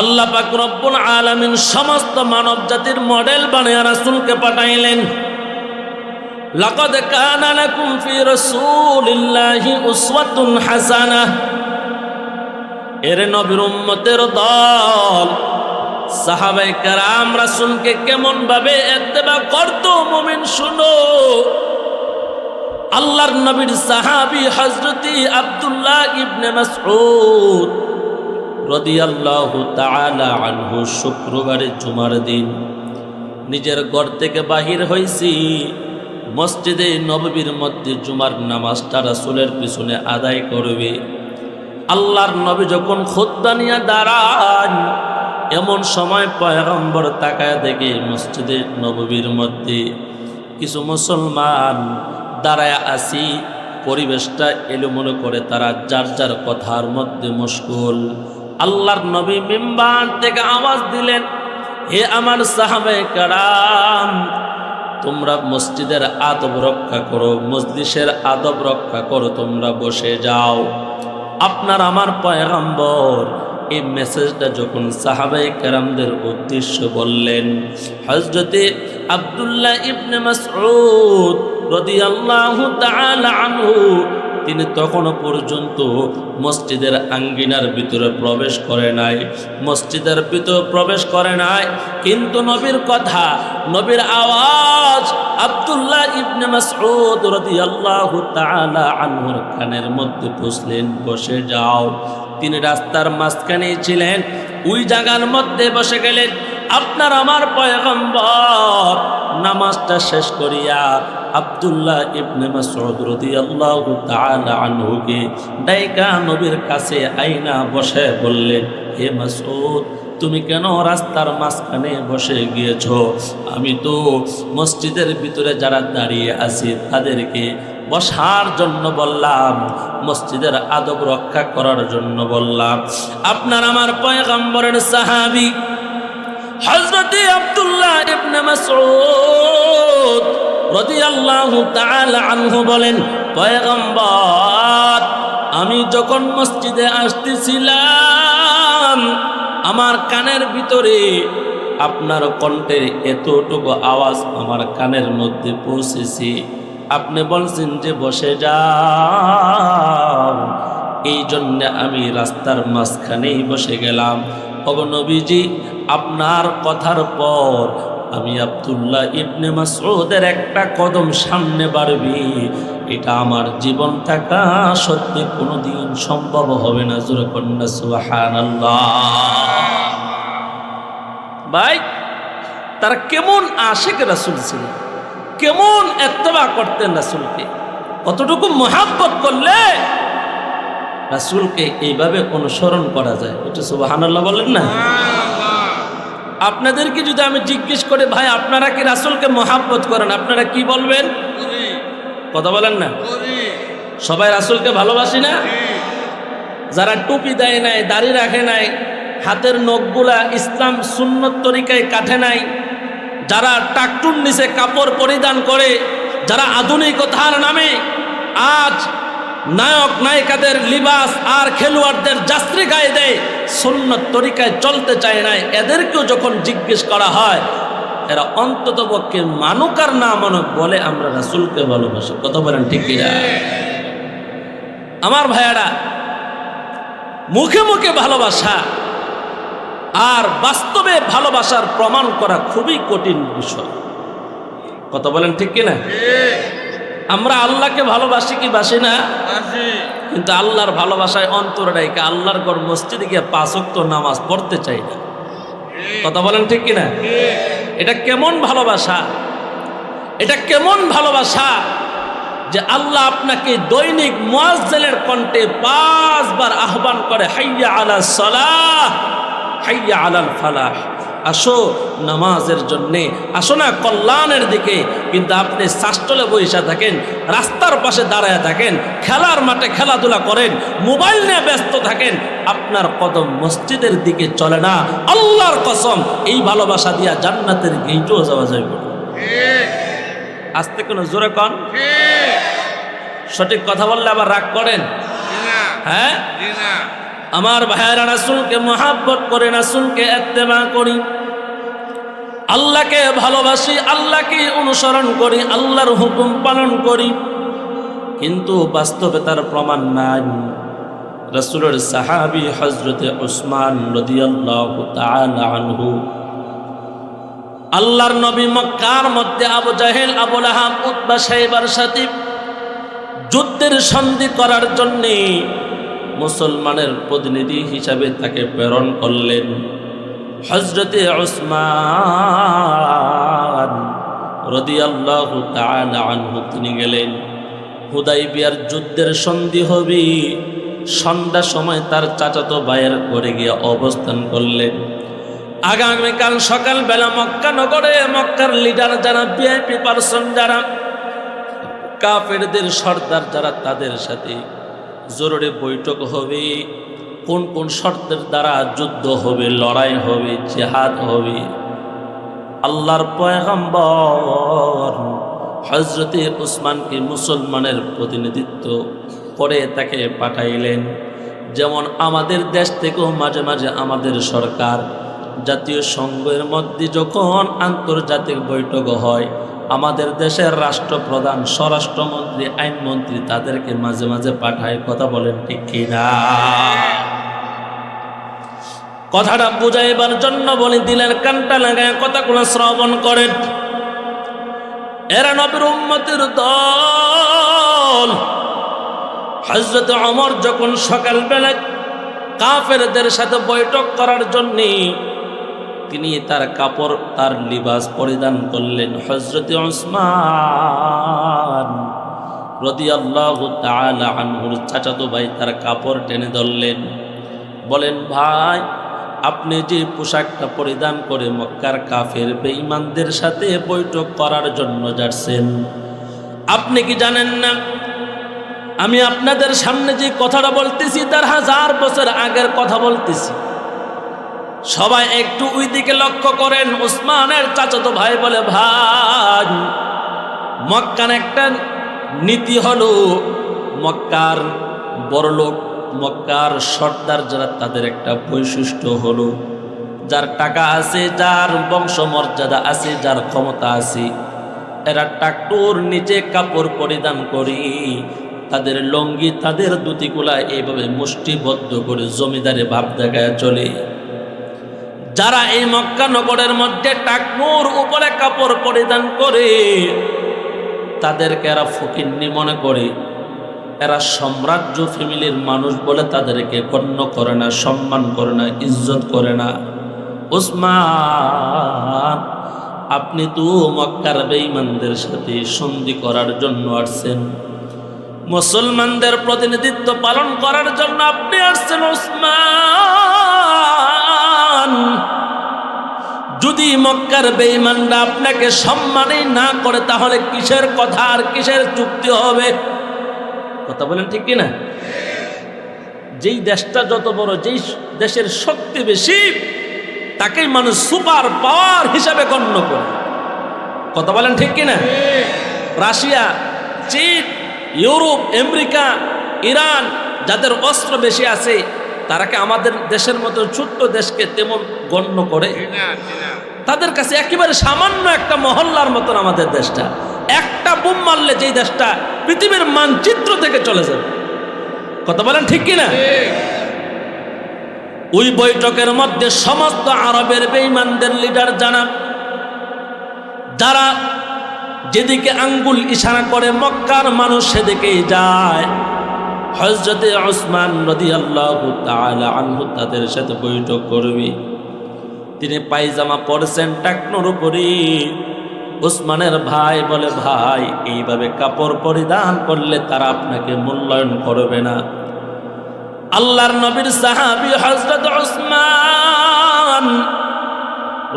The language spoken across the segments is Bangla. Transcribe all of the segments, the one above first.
আল্লাহ পাক রব্বুল আলামিন সমস্ত মানব জাতির মডেল বানিয়ে রাসূলকে পাঠাইলেন। লাকাদ কানা লাকুম ফি রাসূলিল্লাহি উসওয়াতুন হাসানাহ। এর নবীর উম্মতের দল সাহাবায়ে কেরাম রাসূলকে কেমন ভাবে ইত্তেবা করত মুমিন শুনো। আল্লাহর নবীর সাহাবী হযরতি আব্দুল্লাহ ইবনে মাসউদ রাদিয়াল্লাহু তাআলা আনহু শুক্রবারে জুমার দিন নিজের ঘর থেকে বাহির হইছি, মসজিদে নববীর মধ্যে জুমার নামাজটা রাসূলের পিছনে আদায় করবে। আল্লাহর নবী যখন খুতবা নিয়ে দাঁড়ান, এমন সময় পয়গম্বর তাকায় দেখে মসজিদে নববীর মধ্যে কিছু মুসলমান দাঁড়ায় আসি, পরিবেশটা এলোমেলো করে তারা যার যার কথার মধ্যে মশগুল। আল্লাহর নবী মিম্বার থেকে আওয়াজ দিলেন, হে আমার সাহাবায়ে কেরাম, তোমরা মসজিদের আদব রক্ষা করো, মজলিসের আদব রক্ষা করো, তোমরা বসে যাও। আপনার আমার পয়গম্বর এই মেসেজটা যখন সাহাবায়ে কেরামদের উদ্দেশ্য বললেন, হযরতে আব্দুল্লাহ ইবনে মাসউদ রাদিয়াল্লাহু তাআলা আনহু তিনি তখনও পর্যন্ত মসজিদের আঙ্গিনার ভিতরে প্রবেশ করে নাই, মসজিদের ভিতরে প্রবেশ করে নাই, কিন্তু নবীর কথা, নবীর আওয়াজ আব্দুল্লাহ ইবনে মাসউদ রাদিয়াল্লাহু তাআলা আনহুর কানের মধ্যে পৌঁছলেন, বসে যাও। তিনি রাস্তার মাঝখানে ছিলেন, ওই জায়গার মধ্যে বসে গেলেন। আপনার আমার পয়গম্বর নামাজটা শেষ করিয়া আব্দুল্লাহ ইবনে মাসউদ রাদিয়াল্লাহু তাআলা আনহুকে ডাইকা নবীর কাছে আইনা বসে বললেন, হে মাসউদ, তুমি কেন রাস্তার মাঝখানে বসে গিয়েছ? আমি তো মসজিদের ভিতরে যারা দাঁড়িয়ে আছে তাদেরকে বসার জন্য বললাম, মসজিদের আদব রক্ষা করার জন্য বললাম। আপনার আমার পয়গম্বরের সাহাবী হযরতে আব্দুল্লাহ ইবনে মাসউদ রাদিয়াল্লাহু তাআলা আনহু বলেন, পয়গম্বর, আমি যখন মসজিদে আসতেছিলাম আমার কানের ভিতরে আপনার কণ্ঠের এতটুকু আওয়াজ আমার কানের মধ্যে পৌঁছেছে। আপনি বলছেন যে বসে যাও, এই জন্য আমি রাস্তার মাঝখানেই বসে গেলাম। ওগো নবীজি, আপনার কথার পর আমি আব্দুল্লাহ ইবনে মাসউদের একটা কদম সামনে বাড়বি, এটা আমার জীবন থাকা সত্যি কোনোদিন সম্ভব হবে না। জোরে কন্যা সুবহানাল্লাহ। ভাই, তারা কেমন আশিক রাসূল ছিলেন, কেমন ইত্তেবা করতেন রাসূলকে, কতটুকু মহব্বত করলে রাসূলকে এইভাবে অনুসরণ করা যায়। একটু সুবহানাল্লাহ বলেন না। আপনাদেরকে যদি আমি জিজ্ঞেস করে, ভাই আপনারা কি রাসূলকে মহব্বত করেন, আপনারা কি বলবেন? কথা বলেন না। সবাই রাসূলকে ভালোবাসি না? যারা টুপি দেয় নাই, দাড়ি রাখে নাই, হাতের নখগুলা ইসলাম সুন্নত তরিকায় কাটে নাই, যারা টাকটুর নিচে কাপড় পরিধান করে, যারা আধুনিকতার নামে আজ নায়ক নায়িকাদের লিবাস আর খেলোয়াড়দের জাস্ত্রি গায়ে দেয়, সুন্নত তরিকায় চলতে চায় না, এদেরকেও যখন জিজ্ঞেস করা হয়, এরা অন্তত পক্ষে মানুক আর না মানুক বলে আমরা রাসূলকে ভালোবাসি। কথা বলেন ঠিক কিনা? আমার ভাইয়ারা, মুখে মুখে ভালোবাসা আর বাস্তবে ভালোবাসার প্রমাণ করা খুবই কঠিন বিষয়। কথা বলেন ঠিক কিনা? আমরা আল্লাহকে ভালোবাসি কি বাসি না? কিন্তু আল্লাহর ভালোবাসায় অন্তর রাইখা আল্লাহর ঘর মসজিদে গিয়ে 5 ওয়াক্ত নামাজ পড়তে চাই না। কথা বলেন ঠিক কিনা? এটা কেমন ভালোবাসা? এটা কেমন ভালোবাসা যে আল্লাহ আপনাকে দৈনিক মুয়াজ্জিনের কণ্ঠে 5 বার আহ্বান করে, হাইয়া আলাস সালাহ, হাইয়া আলাল ফালাহ, আসো নামাজের জন্যে, আসো না কল্যাণের দিকে। কিন্তু আপনি শাস্টলে বইসা থাকেন, রাস্তার পাশে দাঁড়ায় থাকেন, খেলার মাঠে খেলাধুলা করেন, মোবাইল নিয়ে ব্যস্ত থাকেন, আপনার কদম মসজিদের দিকে চলে না। আল্লাহর কসম, এই ভালোবাসা দিয়া জান্নাতের গেটও যাওয়া যাবে। আস্তে কোনো জোরে কন, সঠিক কথা বললে আবার রাগ করেন? হ্যাঁ, আমার ভাইয়েরা, রাসূলকে মহব্বত করে, রাসূলকে ইত্তেবা করি, আল্লাহকে ভালোবাসি, আল্লাহকে অনুসরণ করি, আল্লাহর হুকুম পালন করি, কিন্তু বাস্তবে তার প্রমাণ নাই। রাসূলের সাহাবী হযরতে উসমান রাদিয়াল্লাহু তাআলা আনহু, আল্লাহর নবী মক্কার মধ্যে আবু জাহেল, আবু লাহাব, উতবা, শাইবার সাথে যুদ্ধের সন্ধি করার জন্য মুসলমানের প্রতিনিধি হিসাবে তাকে প্রেরণ করলেন। হযরতে উসমান রাদিয়াল্লাহু তাআলা আনহু তিনি গেলেন। হুদাইবিয়ার যুদ্ধের সন্ধি হবে, সন্ধ্যার সময় তার চাচাতো ভাইয়ের ঘরে গিয়ে অবস্থান করলেন। আগামীকাল সকালবেলা মক্কা নগরে মক্কার লিডার যারা, ভিআইপি পারসন যারা, কাফেরদের সর্দার যারা, তাদের সাথে জরুরি বৈঠক হবে। কোন কোন শর্তের দ্বারা যুদ্ধ হবে, লড়াই হবে, জিহাদ হবে। আল্লাহর পয়গম্বর হযরতে উসমানকে মুসলমানের প্রতিনিধিত্ব করে তাকে পাঠাইলেন। যেমন আমাদের দেশ থেকেও মাঝে মাঝে আমাদের সরকার, জাতীয় সংঘের মধ্যে যখন আন্তর্জাতিক বৈঠক হয়, আমাদের দেশের রাষ্ট্রপ্রধান, স্বরাষ্ট্রমন্ত্রী, আইনমন্ত্রী তাদেরকে মাঝে মাঝে পাঠায়। কথা বলেন ঠিক কিনা? কথাটা বুঝাইবার জন্য বলি, দিলের কানটা লাগায় কথাগুলো শ্রবণ করেন। এরা নবীর উম্মতের দল। হযরত ওমর যখন সকালবেলা কাফেরদের সাথে বৈঠক করার জন্য তিনি তার কাপড়, তার লিবাস পরিধান করলেন। হযরত উসমান রাদিয়াল্লাহু তাআলা আনহুর চাচাতো ভাই তার কাপড় টেনে ধরলেন, বলেন, ভাই, আপনি যে পোশাকটা পরিধান করে মক্কার কাফের বেঈমানদের সাথে বৈঠক করার জন্য যাচ্ছেন, আপনি কি জানেন না আমি আপনাদের সামনে যে কথাটা বলতেছি তার 1000 বছর আগের কথা বলতেছি। সবাই একটু ওই দিকে লক্ষ্য করেন। উসমানের চাচাতো ভাই বলে, ভাই, মক্কার একটা নীতি হলো, মক্কার বড়লোক, মক্কার সর্দার যারা, তাদের একটা বৈশিষ্ট্য হলো, যার টাকা আছে, যার বংশমর্যাদা আছে, যার ক্ষমতা আছে, এরা টাকটুর নিচে কাপড় পরিধান করি, তাদের লঙ্গি, তাদের দুতিগুলা এইভাবে মুষ্টিবদ্ধ করে জমিদারে ভাব দেখায় চলে। যারা এই মক্কা নগরের মধ্যে টাকনুর উপরে কাপড় পরিধান করে, তাদেরকে এরা ফকিন্নি মনে করে, এরা সাম্রাজ্য ফ্যামিলির মানুষ বলে তাদেরকে গণ্য করে না, সম্মান করে না, ইজ্জত করে না। উসমান, আপনি তো মক্কার বেঈমানদের সাথে সন্ধি করার জন্য আসছেন, মুসলমানদের প্রতিনিধিত্ব পালন করার জন্য আপনি আসছেন। উসমান, যদি মক্কার বেঈমানরা আপনাকে সম্মানই না করে, তাহলে কিসের কথা আর কিসের চুক্তি হবে? কথা বলেন ঠিক কিনা? যেই দেশটা যত বড়, যেই দেশের শক্তি বেশি, তাকেই মানুষ সুপার পাওয়ার হিসাবে গণ্য করে। কথা বলেন ঠিক কিনা? রাশিয়া, চীন, ইউরোপ, আমেরিকা, ইরান, যাদের অস্ত্র বেশি আছে, তারা কি আমাদের দেশের মতো ছোট্ট দেশকে তেমন গণ্য করে? তাদের কাছে একেবারে সামান্য একটা মহল্লার মতন আমাদের দেশটা। একটা বুম মারলে যেই দেশটা পৃথিবীর মানচিত্র থেকে চলে যাবে। কথা বলেন ঠিক কিনা? ওই বৈঠকের মধ্যে সমস্ত আরবের বেঈমানদের লিডার যারা যেদিকে আঙ্গুল ইশারা করে মক্কার মানুষ সেদিকেই যায়। হযরতে উসমান রাদিয়াল্লাহু তাআলা আনহু তাদের সাথে বৈঠক করবে। তিনি পায়জামা পরছেন টাকনোর উপরে। উসমানের ভাই বলে, ভাই, এইভাবে কাপড় পরিধান করলে তারা আপনাকে মূল্যায়ন করবে না। আল্লাহর নবীর সাহাবী হযরত উসমান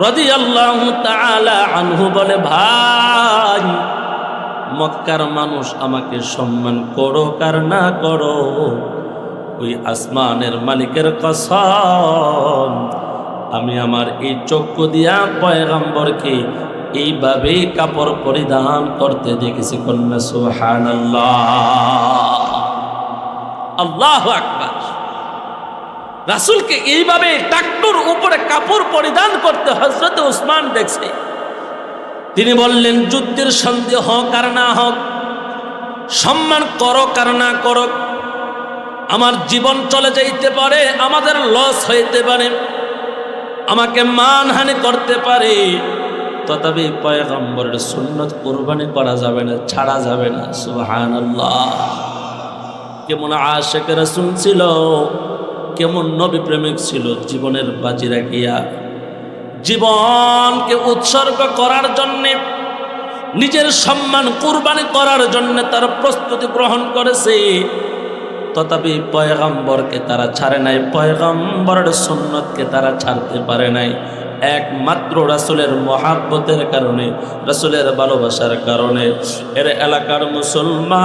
রাদিয়াল্লাহু তাআলা আনহু বলে, ভাই, মক্কার মানুষ আমাকে সম্মান করো আর না করো, ওই আসমানের মালিকের কসম, আমি আমার এই চক্ষু দিয়া পয়গম্বরকে এইভাবে কাপড় পরিধান করতে দেখেছি। কন্যা সুবহানাল্লাহ, আল্লাহু আকবার। রাসূলকে এইভাবে টাকটুর উপরে কাপড় পরিধান করতে হযরত ওসমান দেখছে। তিনি বললেন, যুদ্ধের সন্ধি হোক আর না হোক, সম্মান করো আর না করো, আমার জীবন চলে যাইতে পারে, আমাদের লস হইতে পারে, আমাকে মানহানি করতে পারে, তথাপি পয়গম্বরের সুন্নত কুরবানি করা যাবে না, ছাড়া যাবে না। সুবহানাল্লাহ। কেমন আশিক রাসূল ছিল, কেমন নবী প্রেমিক ছিল, জীবনের বাজি রাখিয়া জীবনকে উৎসর্গ করার জন্যে, নিজের সম্মান কুরবানি করার জন্য তার প্রস্তুতি গ্রহণ করেছে। তথাপি পয়গম্বরকে তারা ছাড়ে নাই, পয়গম্বরের সুন্নতকে তারা ছাড়তে পারে নাই। একমাত্র রাসূলের মহাব্বতের কারণে, রাসূলের ভালোবাসার কারণে। এর এলাকার মুসলমান,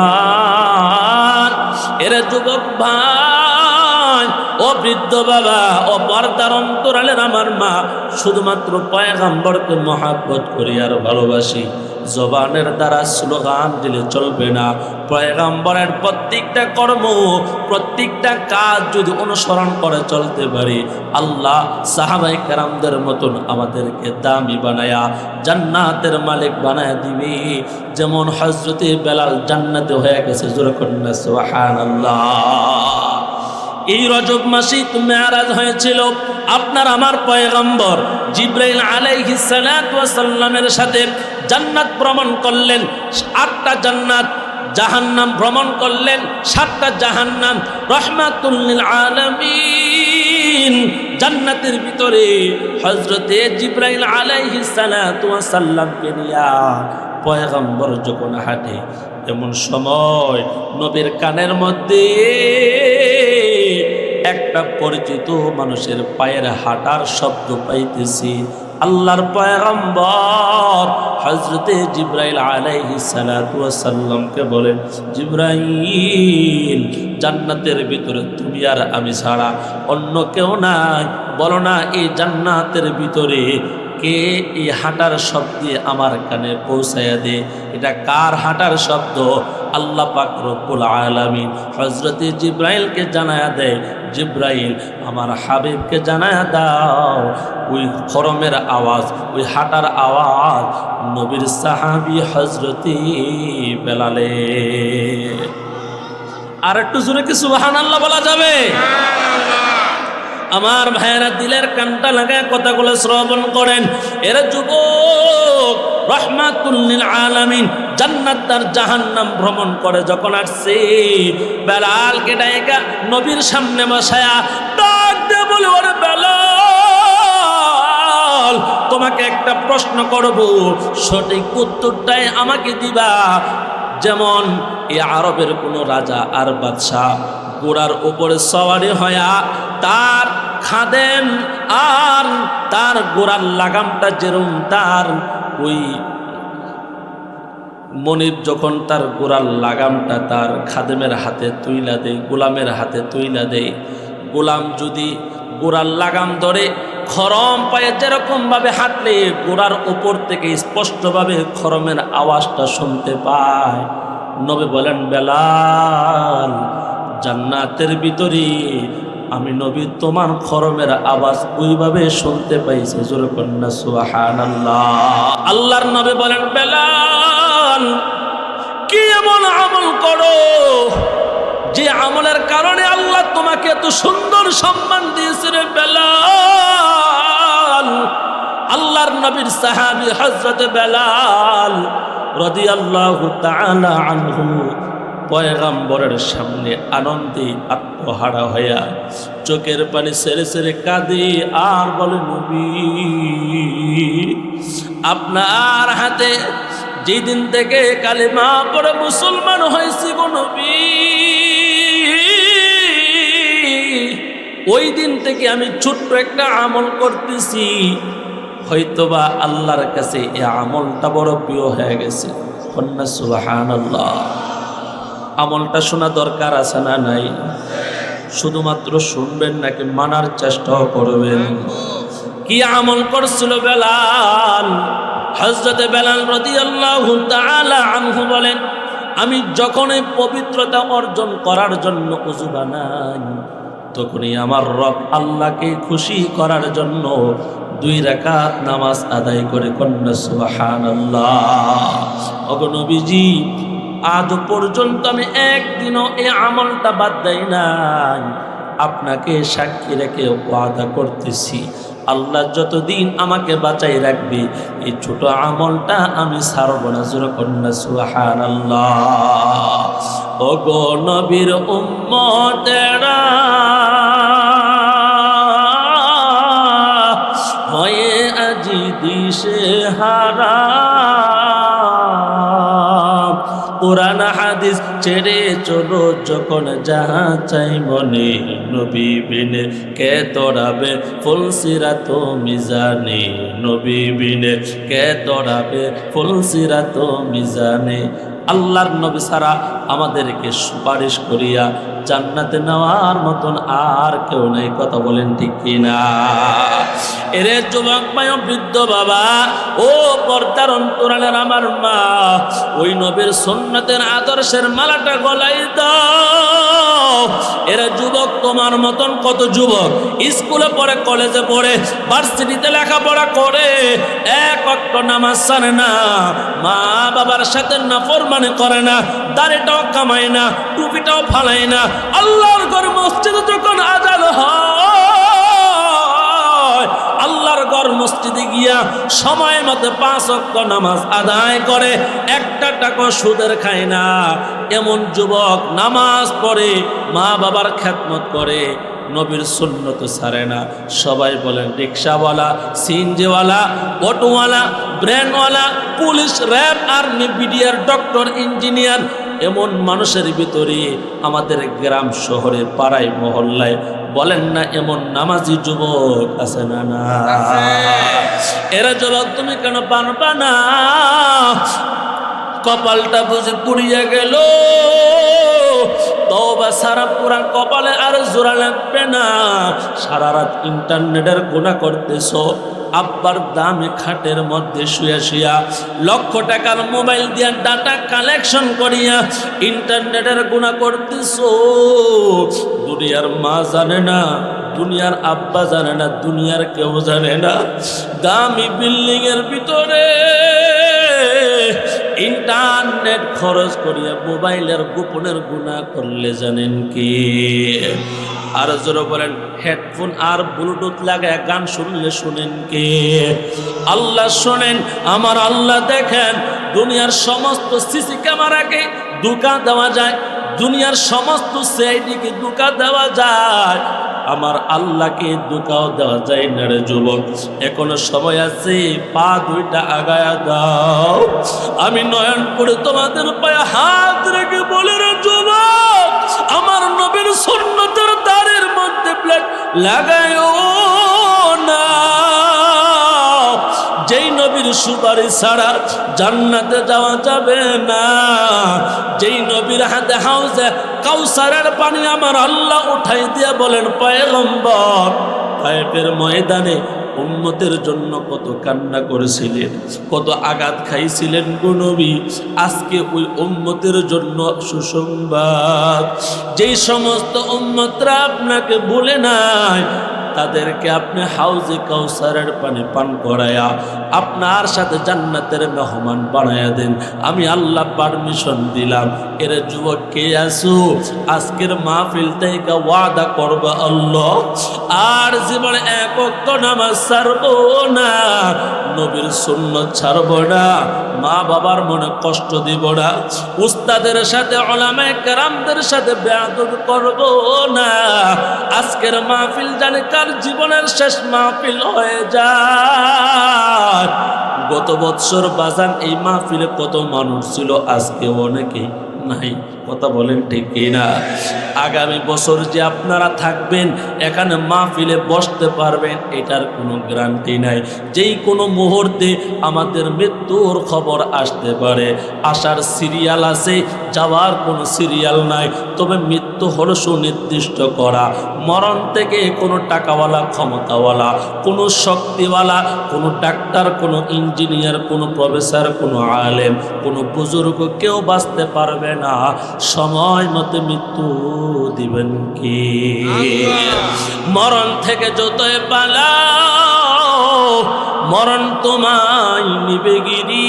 এর যুবক ভাই, ও বৃদ্ধ বাবা, ও পর্দার অন্তরালের আমার মা, শুধুমাত্র পয়গম্বরকে মহাব্বত করি আর ভালোবাসি, জবানের দ্বারা স্লোগান দিলে চলবে না। পয়গম্বরের প্রত্যেকটা কর্ম, প্রত্যেকটা কাজ যদি অনুসরণ করে চলতে পারি, আল্লাহ সাহাবায়ে কেরামদের মতন আমাদেরকে দামি বানায়া জান্নাতের মালিক বানায়া দিবি। যেমন হযরতে বেলাল জান্নাতে হয়ে গেছে, জোরে কন্যা সুবহানাল্লাহ। এই রজব মাসে মেরাজ হয়েছিল আপনার আমার পয়গম্বর জিবরাইল আলাইহিস সালাতু ওয়াস সালামের সাথে জান্নাত ভ্রমণ করলেন, 8টা জান্নাত, জাহান্নাম ভ্রমণ করলেন, 7টা জাহান্নাম। রাহমাতুল লিল আলামিন জান্নাতের ভিতরে হযরতে জিবরাইল আলাইহিস সালাতু ওয়াস সালামকে নিয়া পয়গম্বর যখন হাঁটে, এমন সময় নবীর কানের মধ্যে একটা পরিচিত মানুষের পায়ের হাঁটার শব্দ পাইতেছি। আল্লাহর পয়গম্বর হযরতে জিবরাইল আলাইহিস সালাতু ওয়াস সালামকে বলেন, জিবরাইল, জান্নাতের ভিতরে তুমি আর আমি ছাড়া অন্য কেউ নাই, বলো না এই জান্নাতের ভিতরে কে এই হাঁটার শব্দ দিয়ে আমার কানে পৌঁছায়া দে, এটা কার হাঁটার শব্দ? আল্লাহ পাক রব্বুল আলামিন হযরতে জিবরাইলকে জানায়া দেয়, জিবরাইল, আমার হাবিবকে জানায়া দাও ওই খরমের আওয়াজ, ওই হাঁটার আওয়াজ নবীর সাহাবী হযরতে বেলালে। আর একটু জোরে কি সুবহানাল্লাহ বলা যাবে? আমার ভাইয়েরা, দিলের কানটা লাগায় কথাগুলো শ্রবণ করেন। এরা যুবক রাহমাতুল লিল আলামিন জান্নাত আর জাহান্নাম ভ্রমণ করে যখন আসছে, বেলালকে ডাইকা নবীর সামনে বসায়া ডাক দিয়ে বলে, ওরে বেলাল, তোমাকে একটা প্রশ্ন করব, সঠিক উত্তরটাই আমাকে দিবা। যেমন এই আরবের কোনো রাজা আর বাদশাহ ঘোড়ার উপরে সওয়ারি হয়া তার খাদেম আর তার ঘোড়ার লাগামটা যেরকম তার ওই মনিব যখন তার ঘোড়ার লাগামটা তার খাদেমের হাতে তুইলা দেয়, গোলামের হাতে তুইলা দেয়, গোলাম যদি ঘোড়ার লাগাম ধরে খরম পায়ে যেরকম ভাবে হাঁটলে ঘোড়ার উপর থেকে স্পষ্টভাবে খরমের আওয়াজটা শুনতে পায়, নবী বলেন, বেলাল, জান্নাতের ভিতরে আমি নবী তোমার খরমের আওয়াজ ওইভাবে শুনতে পাইছি, জোরে কন্যা সুবহানাল্লাহ। আল্লাহর নবী বলেন, বেলাল, কি এমন আমল করো যে আমলের কারণে আল্লাহ তোমাকে এত সুন্দর সম্মান দিয়েছে রে বেলাল? আল্লাহর নবীর সাহাবী হযরত বেলাল রাদিয়াল্লাহু তাআলা আনহু পয়গম্বরের সামনে আনন্দে আত্মহারা হইয়া চোখের পানি ছেড়ে ছেড়ে কাঁদে আর বলে, নবী, আপনার হাতে যেদিন থেকে কালেমা পড়ে মুসলমান হয়েছি গো নবী, ওই দিন থেকে আমি ছোট্ট একটা আমল করতেছি, হয়তোবা আল্লাহর কাছে এই আমলটা বড় প্রিয় হয়ে গেছে। কন্যা সুবহানাল্লাহ। আমলটা শোনা দরকার আছে না নাই? শুধুমাত্র শুনবেন নাকি মানার চেষ্টাও করবেন? কি আমল করছিল বেলাল? হযরতে বেলাল রাদিয়াল্লাহু তাআলা আনহু বলেন, আমি যখন এই পবিত্রতা অর্জন করার জন্য ওযু বানাই, তখনই আমার রব আল্লাহকে খুশি করার জন্য 2 রাকাত নামাজ আদায় করে কন্যা সুবহানাল্লাহ। ওগো নবীজি, আজ পর্যন্ত আমি একদিনও এই আমলটা বাদ দেই নাই। আপনাকে সাক্ষী রেখে ওয়াদা করতেছি, আল্লাহ যতদিন আমাকে বাঁচাই রাখবে এই ছোট আমলটা আমি ছাড়ব না। জোরে কন্যা সুবহানাল্লাহ। ওগো নবীর উম্মতেরা হয়ে আজি দিশে হারা, কোরআন হাদিস ছেড়ে চলো যখন যাহা চাই মনে, নবী বিনে কে তোড়াবে ফুলসিরাত মিজানে, নবী বিনে কে তোড়াবে ফুলসিরাত মিজানে। আল্লাহর নবী ছাড়া আমাদেরকে সুপারিশ করিয়া জান্নাতে নেওয়ার মতন আর কেউ নেই। কথা বলেন ঠিক কিনা? এরে যুবক ভাই ও বৃদ্ধ বাবা, ও পর্দার অন্তরালের আমার মা, ওই নবীর সুন্নতের আদর্শের মালাটা গলায় দাও। এরা যুবক, তোমার মতন কত যুবক স্কুলে পড়ে, কলেজে পড়ে, ভার্সিটিতে লেখাপড়া করে, এক ওয়াক্ত নামাজ ছাড়ে না, মা বাবার সাথে নাফরমানি করে না, দাড়িটাও কামায় না, টুপিটাও ফালায় না। আল্লাহর ঘর মসজিদে যখন আজান হয়, আল্লাহর ঘর মসজিদে গিয়া সময় মতো 5 ওয়াক্ত নামাজ আদায় করে, একটা টাকা সুদের খায় না। এমন যুবক নামাজ পড়ে, মা বাবার খেদমত করে, নবীর সুন্নত ছাড়ে না। সবাই বলেন রিক্সাওয়ালা, সিএনজিওয়ালা, অটোওয়ালা, ব্র্যান্ডওয়ালা, police, RAB, army, BDR, doctor, engineer, এমন মানুষের ভিতরে আমাদের গ্রাম শহরে পাড়ায় মহল্লায় বলেন না এমন নামাজি যুবক আছে না? না, এরা যুবক তুমি কেন পারবা না? কপালটা বুঝে পুড়িয়া গেল, তওবা সারা পুরা কপালে আর জোড়া লাগবে না। সারা রাত ইন্টারনেটের গুনাহ করতেছো, আব্বার দামি খাটের মধ্যে শুয়া শুয়া লক্ষ টাকার মোবাইল দিয়া ডাটা কালেকশন করিয়া ইন্টারনেটের গুনাহ করতেছো। দুনিয়ার মা জানে না, দুনিয়ার আব্বা জানে না, দুনিয়ার কেউ জানে না। দামি বিল্ডিং এর ভিতরে ইন্টারনেট খরচ করিয়া মোবাইলের গোপনের গুনাহ করলে জানেন কি? আর জোরে বলেন হেডফোন আর ব্লুটুথ লাগায় গান শুনলে শুনেন কি? আল্লাহ শোনেন, আমার আল্লাহ দেখেন। দুনিয়ার সমস্ত সিসি ক্যামেরাকে ধোঁকা দেওয়া যায়, দুনিয়ার সমস্ত সিআইডিকে ধোঁকা দেওয়া যায়, আমার আল্লাহকে ধোঁকাও দেওয়া যায় না রে যুবক। এখনো সময় আছে, পা 2টা আগায়া দাও। আমি নয়ন পড়ে তোমাদের পায়ে হাত রেখে বলে রে যুবক, আমার নবীর সুন্নতের দাড়ির মধ্যে প্লেট লাগায়ও না। যেই নবীর সুপারিশ ছাড়া জান্নাতে যাওয়া যাবে না, যেই নবীর হাতে হাউজে কাউসারের পানি আমার আল্লাহ উঠাই দিয়া বলেন পয়গম্বর, তায়েফের ময়দানে উম্মতের জন্য কত কান্না করেছিলেন, কত আঘাত খাইছিলেন গো নবী। আজকে ওই উম্মতের জন্য সুসংবাদ, যেই সমস্ত উম্মতরা আপনাকে ভুলে নাই, তাদেরকে আপনি হাউজে কাউসারের পানি পান করায়া আপনার সাথে জান্নাতের মেহমান বানায়া দেন। আমি আল্লাহ পারমিশন দিলাম। এর যুবক কে আসু, আজকের মাহফিল থেকে ওয়াদা করবো আল্লাহ আর জীবনে এক ওয়াক্ত নামাজ ছাড়বো না, নবীর সুন্নত ছাড়বো না, মা বাবার মনে কষ্ট দিব না, উস্তাদের সাথে উলামায়ে কেরামদের সাথে বেয়াদবি করবো না। আজকের মাহফিল জানে কার জীবনের শেষ মাহফিল হয়ে যায়। গত বৎসর বাজান এই মাহফিলে কত মানুষ ছিল, আজকে অনেকেই নাই। কথা বলেন ঠিক কিনা? আগামী বছর যে আপনারা থাকবেন এখানে মাহফিলে বসতে পারবেন এটার কোনো গ্যারান্টি নাই। যেই কোনো মুহূর্তে আমাদের মৃত্যুর খবর আসতে পারে। আসার সিরিয়াল আছে, যাওয়ার কোনো সিরিয়াল নাই। তবে মৃত্যু হলো সুনির্দিষ্ট করা। মরণ থেকে কোনো টাকাওয়ালা, ক্ষমতাওয়ালা, কোনো শক্তিওয়ালা, কোনো ডাক্তার, কোনো ইঞ্জিনিয়ার, কোনো প্রফেসর, কোনো আলেম, কোনো বুজুর্গ কেউ বাঁচতে পারবে না। সময় মতো মৃত্যু দিবেন কি? মরণ থেকে যতই পালাও মরণ তোমায় নিবে গিরি।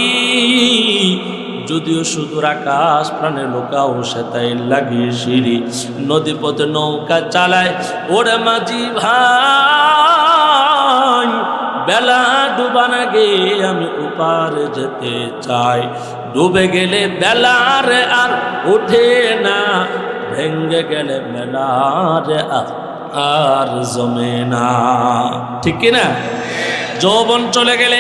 যদিও সুদূর আকাশ প্রাণে লোকাও সে তাই লাগিয়ে সিঁড়ি। নদী পথে নৌকা চালায় ওরে মাঝি ভাই, বেলা ডুবার আগে আমি ওপারে যেতে চাই। ডুবে গেলে বেলার আর ওঠে না, ভেঙ্গে গেলে মেলার আর জমে না। ঠিক কিনা? যৌবন চলে গেলে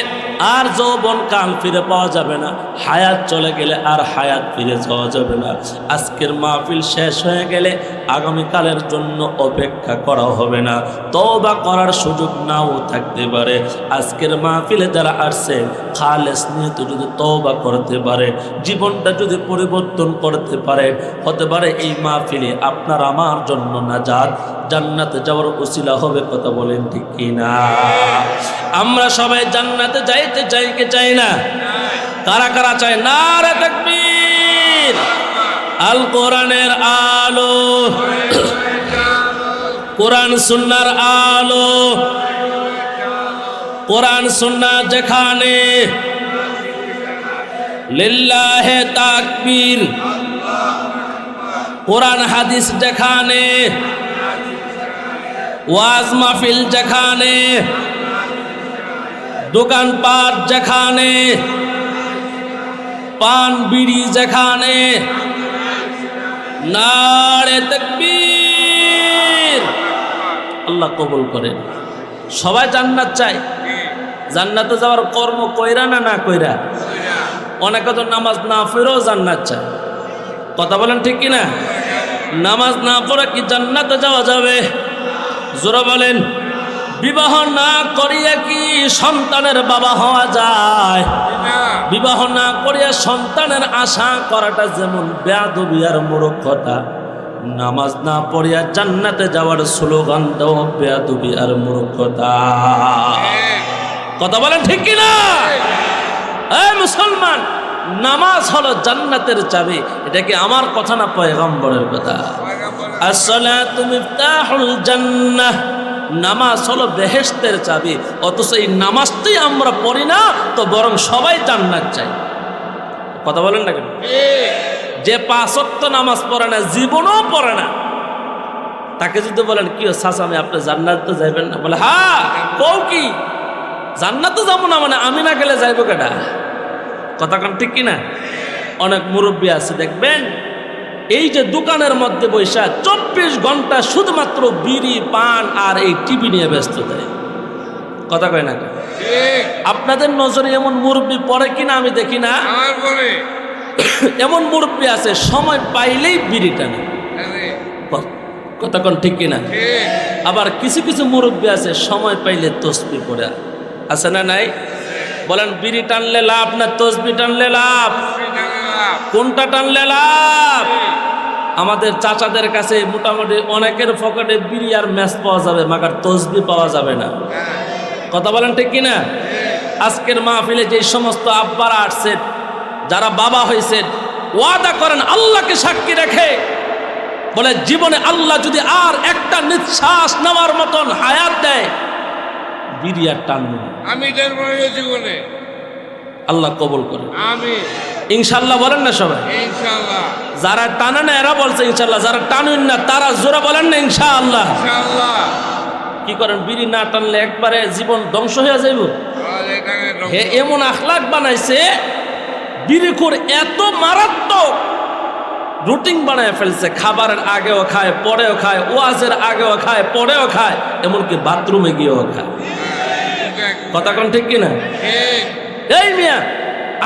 আর যৌবন কাল ফিরে পাওয়া যাবে না, হায়াত চলে গেলে আর হায়াত ফিরে যাওয়া যাবে না। আজকের মাহফিল শেষ হয়ে গেলে আগামীকালের জন্য অপেক্ষা করা হবে না, তওবা করার সুযোগ নাও থাকতে পারে। আজকের মাহফিলে যারা আসছে খালেস নিয়ত যদি তওবা করতে পারে, জীবনটা যদি পরিবর্তন করতে পারে, হতে পারে এই মাহফিলে আপনার আমার জন্য নাজাত, জান্নাতে যাওয়ার উসিলা হবে। কথা বলেন ঠিক কিনা? আমরা সবাই জান্নাতে যাইতে চাই কি চাই না? কারা কারা চায়? নারে তাকবীর! আল কোরআনের আলো, কোরআন সুন্নাহর আলো, কোরআন সুন্নাহ যেখানে, লিল্লাহে তাকবীর। কোরআন হাদিস যেখানে, ওয়াজ মাহফিল যেখানে, দোকানপাট যেখানে, পান বিড়ি যেখানে, নারে তাকবীর! আল্লাহ কবুল করেন। সবাই জান্নাত চায়। জান্নাতে যাওয়ার কর্ম কইরা না না কইরা? অনেকে তো নামাজ না পড়েও জান্নাত চায়। কথা বলেন ঠিক কিনা? নামাজ না পড়ে কি জান্নাতে যাওয়া যাবে? জোরে বলেন। বিবাহ না করিয়া কি সন্তানের বাবা হওয়া যায়? বিবাহ না করিয়া সন্তানের আশা করাটা যেমন বেয়াদবি আর মূর্খতা, নামাজ না পড়িয়া জান্নাতে যাওয়ার স্লোগান দেওয়া বেয়াদবি আর মূর্খতা। কথা বলেন ঠিক কিনা? এই মুসলমান, নামাজ হলো জান্নাতের চাবি। এটা কি আমার কথা না পয়গম্বরের কথা? আসসালাতু মিফতাহুল জান্নাহ, নামাজ হলো বেহেশতের চাবি। অথচ এই নামাজটাই আমরা পড়ি না, তো বরং সবাই জান্নাত চাই। কথা বলেন না কেন? যে 5 ওয়াক্ত নামাজ পড়ে না, জীবনও পড়ে না, তাকে যদি বলেন কি চাচা আমি আপনি জান্নাতে যাইবেন না, বলে হ্যাঁ কও কি জান্নাতে যাবো না, মানে আমি না গেলে যাইব কেডা? কথা কান ঠিক কিনা? অনেক মুরব্বী আছে দেখবেন, এই যে দোকানের মধ্যে বৈশা 24 ঘন্টা শুধুমাত্র বিড়ি পান আর এই টিভি নিয়ে ব্যস্ত দেয়। কথা কয় না? আপনাদের নজরে এমন মুরব্বী পড়ে কিনা আমি দেখি না। এমন মুরব্বী আছে সময় পাইলেই বিড়ি টানে। কথা কন ঠিক কিনা? আবার কিছু কিছু মুরব্বী আছে সময় পাইলে তসবিহ পড়ে। আছে না নাই? বলেন বিড়ি টানলে লাভ না তসবিহ টানলে লাভ? কোনটা টানলে লাভ? আমাদের চাচাদের কাছে মোটামুটি অনেকের পকেটে বিড়ি আর ম্যাচ পাওয়া যাবে, মাগার তসবিহ পাওয়া যাবে না। কথা বলেন ঠিক কিনা? আজকের মাহফিলে যে সমস্ত আব্বারা আসছেন, যারা বাবা হয়েছেন, ওয়াদা করেন আল্লাহকে সাক্ষী রেখে, বলে জীবনে আল্লাহ যদি আর একটা নিঃশ্বাস নেওয়ার মতন হায়াত দেয়, বিড়ি আর টানবো না। আমি জীবনে আল্লাহ কবুল করে। আমিন। ইনশাআল্লাহ বলেন না সবাই? ইনশাআল্লাহ। যারা টানে না এরা বলছে ইনশাআল্লাহ, যারা টানুন না তারা জোরে বলেন না ইনশাআল্লাহ। ইনশাআল্লাহ। কি করেন? বিড়ি না টানলে একবারে জীবন ধ্বংস হয়ে যাইব। হে এমন আখলাক বানাইছে, বিড়িখোর এত মারাত্মক রুটিন বানায় ফেলছে, খাবারের আগেও খায় পরেও খায়, ওয়াজের আগেও খায় পরেও খায়, এমনকি বাথরুমে গিয়েও খায়। কথা কোন ঠিক কিনা? এই মিয়া,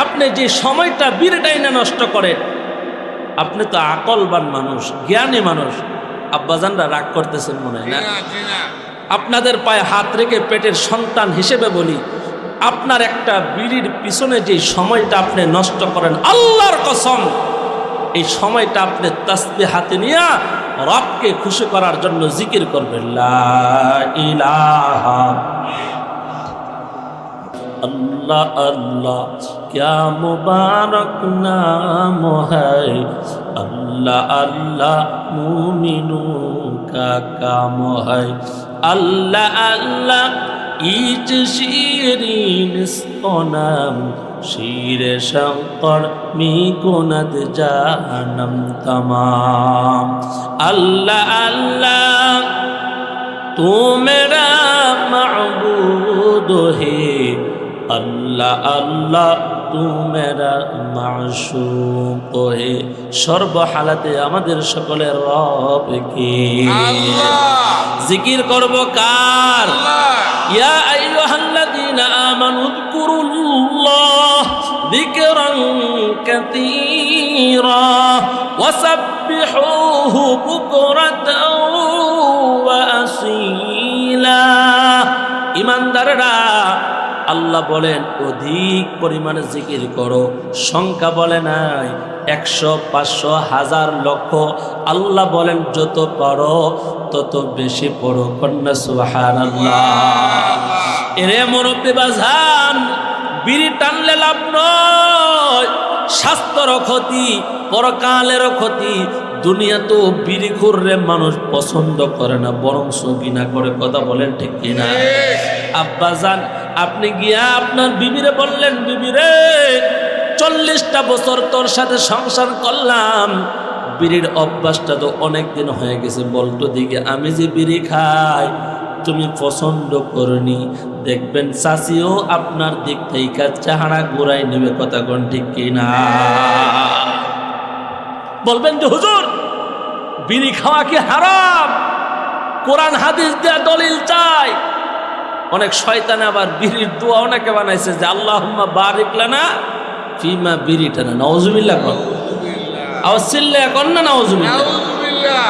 আপনি যে সময়টা বিড়িটাই না নষ্ট করেন, আপনি তো আকলবান মানুষ, জ্ঞানী মানুষ। আব্বাজানরা রাগ করতেছেন মনে হয় না? আপনাদের পায়ে হাত রেখে পেটের সন্তান হিসেবে বলি, আপনার একটা বিড়ির পিছনে যে সময়টা আপনি নষ্ট করেন, আল্লাহর কসম এই সময়টা আপনি তাসবিহ হাতে নিয়ে রবকে খুশি করার জন্য জিকির করবেন, লা ইলাহা अल्लाह अल्लाह क्या मुबारक नाम है, अल्लाह अल्लाह मुमिनों का काम है, अल्लाह अल्लाह इच शीरीन नाम शीर शंकर मी कुनद जानम तमाम, अल्लाह अल्लाह तू मेरा माबूद है, अल्लाह अल्लाह तू मेरा माशूक है। सर्व हालाते आमादेर सकलेर रब के जिकिर करब कार, या अय्युहाल्लाযীনা আমানু যকুরুল্লাহ যিকরান কাসীরা ওয়াসাব্বিহুহু বুকরাতাও ওয়া আসীলা। ঈমানদাররা আল্লাহ বলেন অধিক পরিমাণে জিকির করো। সংখ্যা বলে নাই 100, 500, 1000, লক্ষ। আল্লাহ বলেন যত পারো তত বেশি পড়ো। কন্যা সুবহানাল্লাহ। এরে মুরব্বি বাজান, বিড়ি টানলে লাভ নয়, স্বাস্থ্যেরও ক্ষতি, পরকালেরও ক্ষতি। দুনিয়া তো বিড়ি খুররে মানুষ পছন্দ করে না, বরং ঘৃণা করে। কথা বলেন ঠিক কিনা? আব্বাজান, আপনি গিয়া আপনার বিবিরে বললেন, বিবিরে 40টা বছর তোর সাথে সংসার করলাম, বিড়ির অভ্যাসটা তো অনেক দিন হয়ে গেছে, বলতো দিকে আমি যে বিড়ি খাই তুমি পছন্দ করনি। দেখবেন চাচিও আপনার দিক থেকে চেহারা ঘুরাই নেবে। কথা কোন ঠিক কিনা? বলবেন যে হুজুর বিড়ি খাওয়া কি হারাম? কোরআন হাদিস দেয়া দলিল চাই। অনেক শয়তান আবার বিড়ির দোয়া অনেকে বানাইছে যে আল্লাহুম্মা বারিক লানা ফিমা বিড়িটানা। নাউজুবিল্লাহ কোন আওয়াজিল্লাহ কোন না নাউজুবিল্লাহ।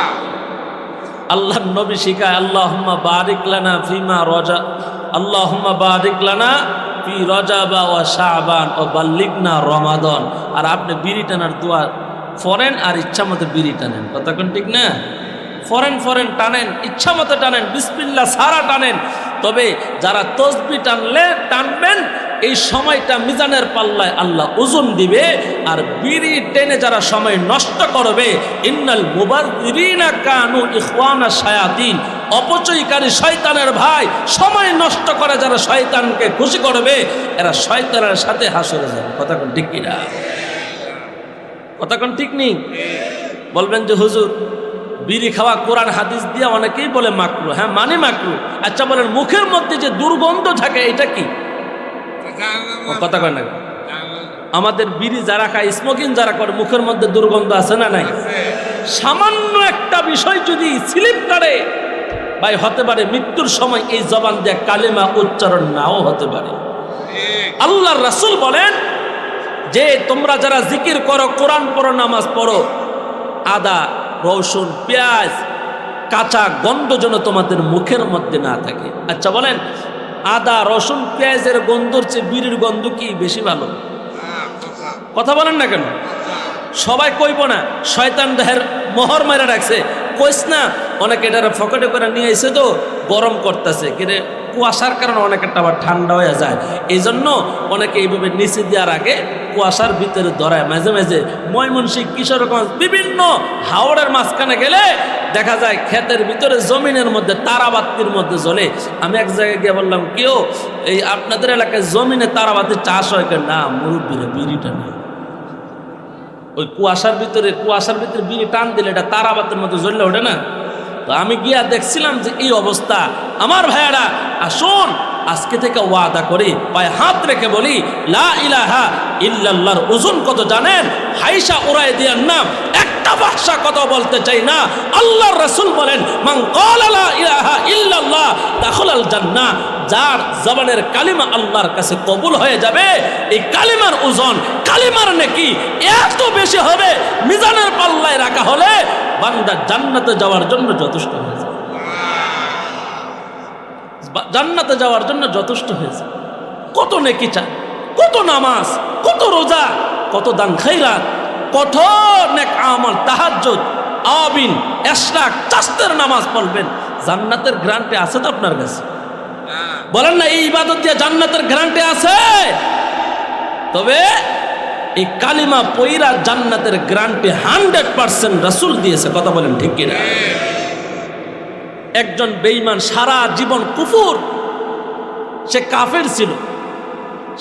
আল্লাহর নবী শিখায় আল্লাহুম্মা বারিক লানা ফিমা রজা, আল্লাহুম্মা বারিক লানা ফি রজাবা ওয়া শাবান ও বাল্লিগনা রমাদান। আর আপনি বিড়ি টানার দোয়া ফরেন আর ইচ্ছা মতো বিড়ি টানেন। কথা কোন ঠিক না? ফরেন ফরেন টানেন, ইচ্ছা মতো টানেন, বিসমিল্লাহ সারা টানেন। তবে যারা তসবি টানলে টানবেন, এই সময়টা মিজানের পাল্লায় আল্লাহ ওজন দিবে। আর বিড়ি টেনে যারা সময় নষ্ট করবে, ইন্নাল মুবাযযিরিনা কানু ইখওয়ানা শায়াতিন, অপচয়কারী শয়তানের ভাই। সময় নষ্ট করে যারা শয়তানকে খুশি করবে, এরা শয়তানের সাথে হাসরে যাবে। কথা কোন ঠিক কিনা? কথা কোন ঠিক নেই? বলবেন যে হুজুর বিড়ি খাওয়া কোরআন হাদিস দিয়ে অনেকেই বলে মাকরু। হ্যাঁ মানে মাকরু। আচ্ছা বলেন মুখের মধ্যে যে দুর্গন্ধ থাকে এটা কি? কথা কয় না? আমাদের বিড়ি যারা খায়, স্মোকিং যারা করে, মুখের মধ্যে দুর্গন্ধ আছে না নাই? সামান্য একটা বিষয় যদি স্লিপ করে ভাই, হতে পারে মৃত্যুর সময় এই জবান দিয়ে কালেমা উচ্চারণ নাও হতে পারে। আল্লাহর রাসূল বলেন যে তোমরা যারা জিকির করো, কোরআন পড়ো, নামাজ পড়ো, আদা, রসুন, পেঁয়াজ, কাঁচা গন্ধ যেন তোমাদের মুখের মধ্যে না থাকে। আচ্ছা বলেন আদা, রসুন, পেঁয়াজের গন্ধর চেয়ে বিড়ির গন্ধ কি বেশি ভালো? কথা বলেন না কেন? সবাই কইব না, শয়তান দেহের মোহর মেরে রাখছে, কইস না। অনেকে এটার ফকেটে করে নিয়ে এসে তো গরম করতেছে, কিন্তু কুয়াশার কারণে অনেকটা আবার ঠান্ডা হয়ে যায়। এই জন্য অনেকে এইভাবে নিচে দেওয়ার আগে কুয়াশার ভিতরে ধরায়। মাঝে মাঝে ময়মনসিংহ, কিশোরগঞ্জ, বিভিন্ন হাওড়ের মাঝখানে গেলে দেখা যায় ক্ষেতের ভিতরে জমিনের মধ্যে তারাবাতির মধ্যে জ্বলে। আমি এক জায়গায় গিয়ে বললাম, কেউ এই আপনাদের এলাকায় জমিনে তারাবাতি চাষ হয় কেন? না, মুরব্বীরা বিড়িটা নেই। ওই কুয়াশার ভিতরে বিড়ি টান দিলে এটা তারাবাতের মধ্যে জ্বললে ওঠে না। তো আমি গিয়া দেখছিলাম যে এই অবস্থা। আমার ভাইয়ারা আসুন আজকে থেকে ওয়াদা করি, পায়ে হাত রেখে বলি, লা ইলাহা ইল্লাল্লাহর ওজন কত জানেন? হাইসা উড়াই দিয়ার নাম একটা ভাষা কথা বলতে চাই না। আল্লাহর রাসূল বলেন, মান ক্বালা লা ইলাহা ইল্লাল্লাহ দাখালাল জান্নাহ। যার জবানের কালিমা আল্লাহর কাছে কবুল হয়ে যাবে, এই কালিমার ওজন, কালিমার নেকি এত বেশি হবে, মিজানের পাল্লায় রাখা হলে বান্দা জান্নাতে যাওয়ার জন্য যথেষ্ট হয়ে যায়। জান্নাতে যাওয়ার জন্য যথেষ্ট হয়েছে। কত নেকি চায়, কত নামাজ, কত রোজা, কত দান খাইরাত, কঠোর নেক আমল, তাহাজ্জুদ, আওয়াবিন, ইশরাক, চাস্তের নামাজ পড়বেন, জান্নাতের গ্যারান্টি আছে তো আপনার কাছে? বলেন না এই ইবাদত দিয়ে জান্নাতের গ্যারান্টি আছে? তবে এই কালিমা পয়রা জান্নাতের গ্যারান্টি 100% রাসূল দিয়েছে। কথা বলেন ঠিক কিনা? একজন বেঈমান সারা জীবন কুফর, সে কাফের ছিল,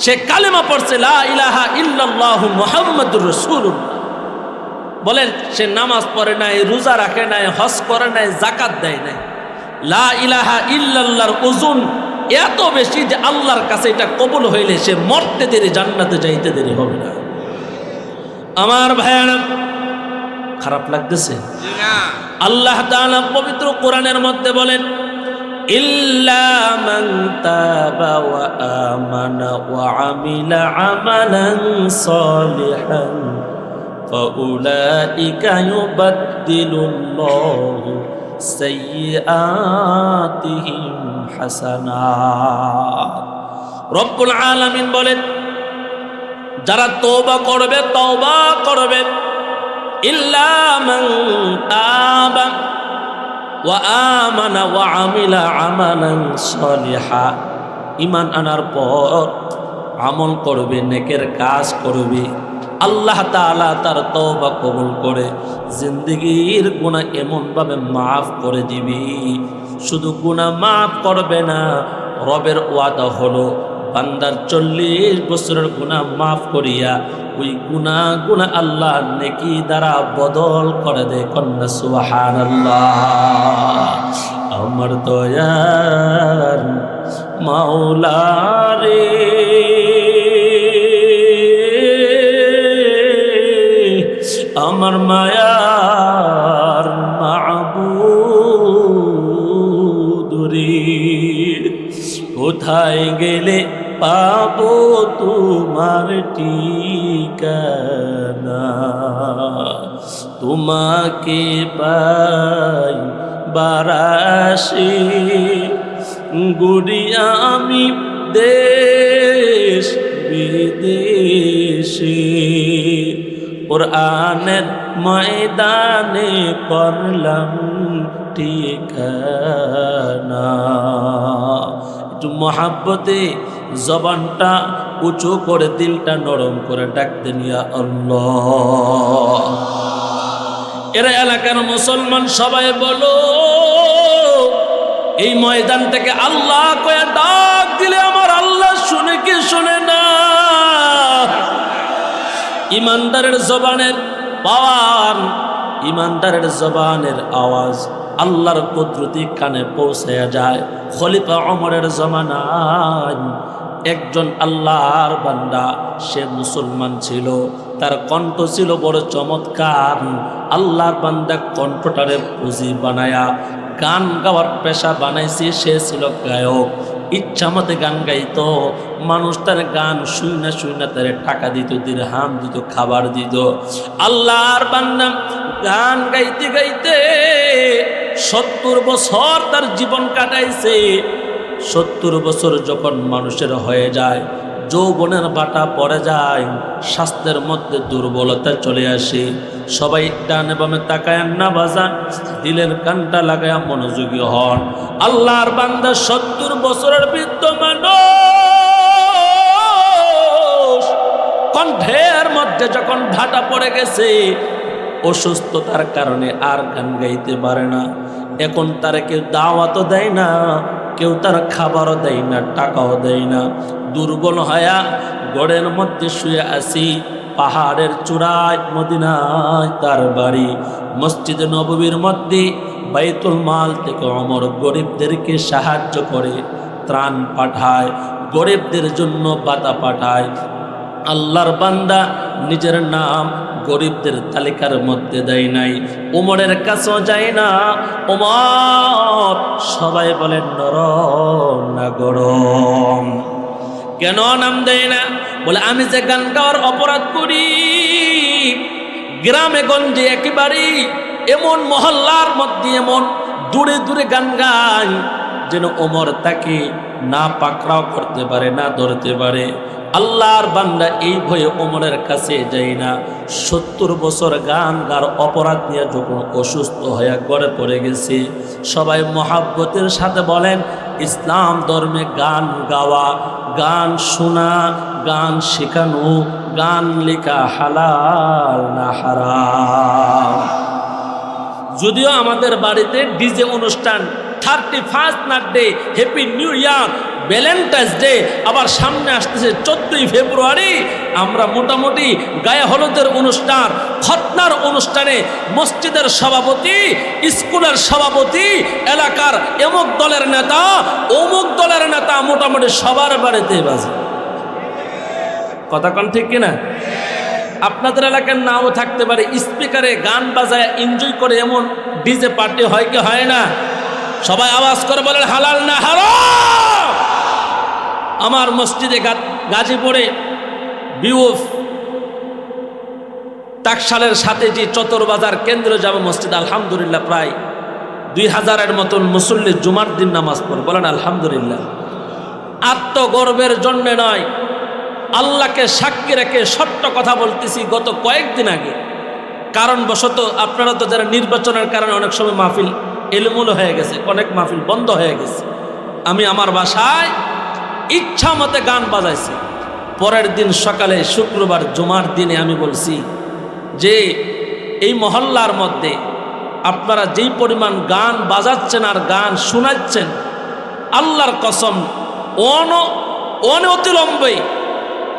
সে কালিমা পড়ছে লা ইলাহা ইল্লাল্লাহু মুহাম্মাদুর রাসূলুল্লাহ। বলেন সে নামাজ পড়ে নাই, রোজা রাখে নাই, হজ করে নাই, যাকাত দেয় নাই। লা ইলাহা ইল্লাল্লাহর ওজন এত বেশি যে আল্লাহর কাছে এটা কবুল হইলে সে মরতে দেরি, জান্নাতে যাইতে দেরি হবে না। আমার ভাইরা, খারাপ লাগতেছে? আল্লাহ তাআলা পবিত্র কোরআনের মধ্যে বলেন ইল্লা মান তাবা ওয়া আমানা ওয়া আমিলা আমালান সালিহান ফাউলাইকা ইউবাদদিলুল্লাহু সাইয়্যাতিহিম হাসানাত। রব্বুল আলামিন বলেন যারা তওবা করবে ইল্লা মান তাবা ওয়া আমানা ওয়া আমিলা আমালান সালিহা, ঈমান আনার পর আমল করবে, নেকের কাজ করবে, আল্লাহ তাআলা তার তওবা কবুল করে জিন্দেগীর গুনাহ এমনভাবে মাফ করে দিবি। শুধু গুনাহ মাফ করবে না, রবের ওয়াদা হলো বান্দার 40 বছরের গুনাহ মাফ করিয়া ওই গুনাহ আল্লাহ নেকি দ্বারা বদল করে দেয়। কন্যা সুবহানাল্লাহ। আমার দয়ার মাওলা রে, আমার মায়ার মাবুদ রে, কোথায় গেলে পাবো তোমার ঠিকানা, তোমাকে পাই বারাসে গুড়িয়া আমি দেশ বিদেশে, কোরআনের ময়দানে করলাম ঠিকানা। একটু মহাব্বতে জবানটা উঁচু করে দিলটা নরম করে ডাকতে নিয়া আল্লাহ। এরা এলাকার মুসলমান সবাই বলো, এই ময়দান থেকে আল্লাহ কয়ে ডাক দিলে আমার আল্লাহ শুনে কি শুনে না? ইমানদারের জবানের পাওয়ার, ইমানদারের জবানের আওয়াজ আল্লাহর কুদরতি কানে পৌঁছায়া যায়। খলিফা ওমরের জমানায় একজন আল্লাহর বান্দা, সে মুসলমান ছিল, তার কণ্ঠ ছিল বড় চমৎকার। আল্লাহর বান্দা কণ্ঠটারে পুঁজি বানায়া গান গাওয়ার পেশা বানাইছে। সে ছিল গায়ক, ইচ্ছা মতে গান গাইতো। মানুষ তার গান শুইনা শুইনা তারে টাকা দিত, দিরহাম দিত, খাবার দিত। আল্লাহর বান্দা গান গাইতে গাইতে 70 বছর তার জীবন কাটাইছে। 70 বছর যখন মানুষের হয়ে যায়, যৌবনের বাটা পড়ে যায়, স্বাস্থ্যের মধ্যে দুর্বলতা চলে আসে, সবাই ডানে বামে তাকায় না বাজান, দিলের কানটা লাগায়া মনোযোগী হন। আল্লাহর বান্দা 70 বছরের বৃদ্ধ মানুষ, কণ্ঠের মধ্যে যখন ভাটা পড়ে গেছে, অসুস্থতার কারণে আর গান গাইতে পারে না। এখন তার কেউ দাওয়াতও দেয় না, কেউ তার খাবারও দেয় না, টাকাও দেয় না। দুর্বল হয়া গড়ের মধ্যে শুয়ে আসি। পাহাড়ের চূড়ায় মদিনায় তার বাড়ি, মসজিদে নববীর মধ্যে বাইতুল মাল থেকে ওমর গরিবদেরকে সাহায্য করে, ত্রাণ পাঠায়, গরিবদের জন্য বাতা পাঠায়। আল্লাহর বান্দা নিজের নাম গরিবদের তালিকার মধ্যে দেয় নাই, ওমরের কাছেও যায় না। ওমর সবাই বলেন নরম না গরম, কেন নাম দেয় না? বলে আমি যে গান গাওয়ার অপরাধ করি, গ্রামে গঞ্জে একেবারে এমন মহল্লার মধ্যে এমন দূরে দূরে গান গাই, যেন ওমর তাকে না পাকড়াও করতে পারে, না ধরতে পারে। আল্লাহর বান্দা এই ভয়ে ওমরের কাছে যাই না। 70 বছর গান গার অপরাধ নিয়ে যখন অসুস্থ হয়ে ঘরে পড়ে গেছে, সবাই মহাব্বতের সাথে বলেন, ইসলাম ধর্মে গান গাওয়া, গান শোনা, গান শেখানো, গান লেখা হালাল না হারাম। যদিও আমাদের বাড়িতে ডিজে অনুষ্ঠান, 31st birthday, happy new year, Valentine's day, আবার সামনে আসতেছে 14ই ফেব্রুয়ারি, আমরা মোটামুটি গায়ে হলুদের অনুষ্ঠান, খতনার অনুষ্ঠানে মসজিদের সভাপতি, স্কুলের সভাপতি, এলাকার এমুক দলের নেতা, অমুক দলের নেতা, মোটামুটি সবার বাড়িতে বাজে। কথা কোন ঠিক কিনা? আপনাদের এলাকার নাও থাকতে পারে, স্পিকারে গান বাজায় এনজয় করে এমন ডিজে পার্টি হয় কি হয় না? সবাই আওয়াজ করে বলেন হালাল না হারাম। আমার মসজিদে গাজীপুরে বিউফ টাকশালের সাথে যে চতরবাজার কেন্দ্রীয় জামে মসজিদ, আলহামদুলিল্লাহ প্রায় 2000-এর মতন মুসল্লি জুমার দিন নামাজ পড়ে, বলেন আলহামদুলিল্লাহ। আত্মগর্বের জন্য নয়, আল্লাহকে সাক্ষী রেখে সত্য কথা বলতেছি। গত কয়েকদিন আগে কারণবশত, আপনারা তো যারা নির্বাচনের কারণে অনেক সময় মাহফিল এলোমেলো হয়ে গেছে, অনেক মাহফিল বন্ধ হয়ে গেছে, আমি আমার বাসায় ইচ্ছা মতে গান বাজাইছি। পরের দিন সকালে, শুক্রবার জুমার দিনে আমি বলছি যে এই মহল্লার মধ্যে আপনারা যেই পরিমাণ গান বাজাচ্ছেন আর গান শোনাচ্ছেন, আল্লাহর কসম অনতিবিলম্বে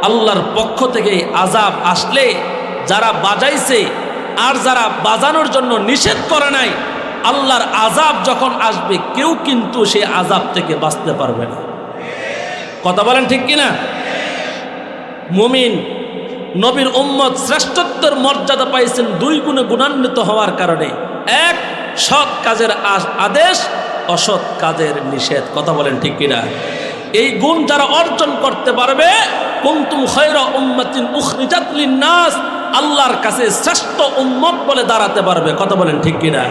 আল্লাহর পক্ষ থেকে আযাব আসলে, যারা বাজাইছে আর যারা বাজানোর জন্য নিষেধ করে নাই, আল্লাহর আযাব যখন আসবে কেউ কিন্তু সেই আযাব থেকে বাঁচতে পারবে না। কথা বলেন ঠিক কিনা? মুমিন নবীর উম্মত শ্রেষ্ঠত্বের মর্যাদা পাইছেন 2 গুণে গুণান্বিত হওয়ার কারণে। 1, সৎ কাজের আদেশ, অসৎ কাজের নিষেধ। কথা বলেন ঠিক কিনা? এই গুণ যারা অর্জন করতে পারবে, কুনতুম খায়রা উম্মাতিন উখরিজাত লিন-নাস, আল্লাহর কাছে শ্রেষ্ঠ উম্মত বলে দাঁড়াতে পারবে। কথা বলেন ঠিক কিনা?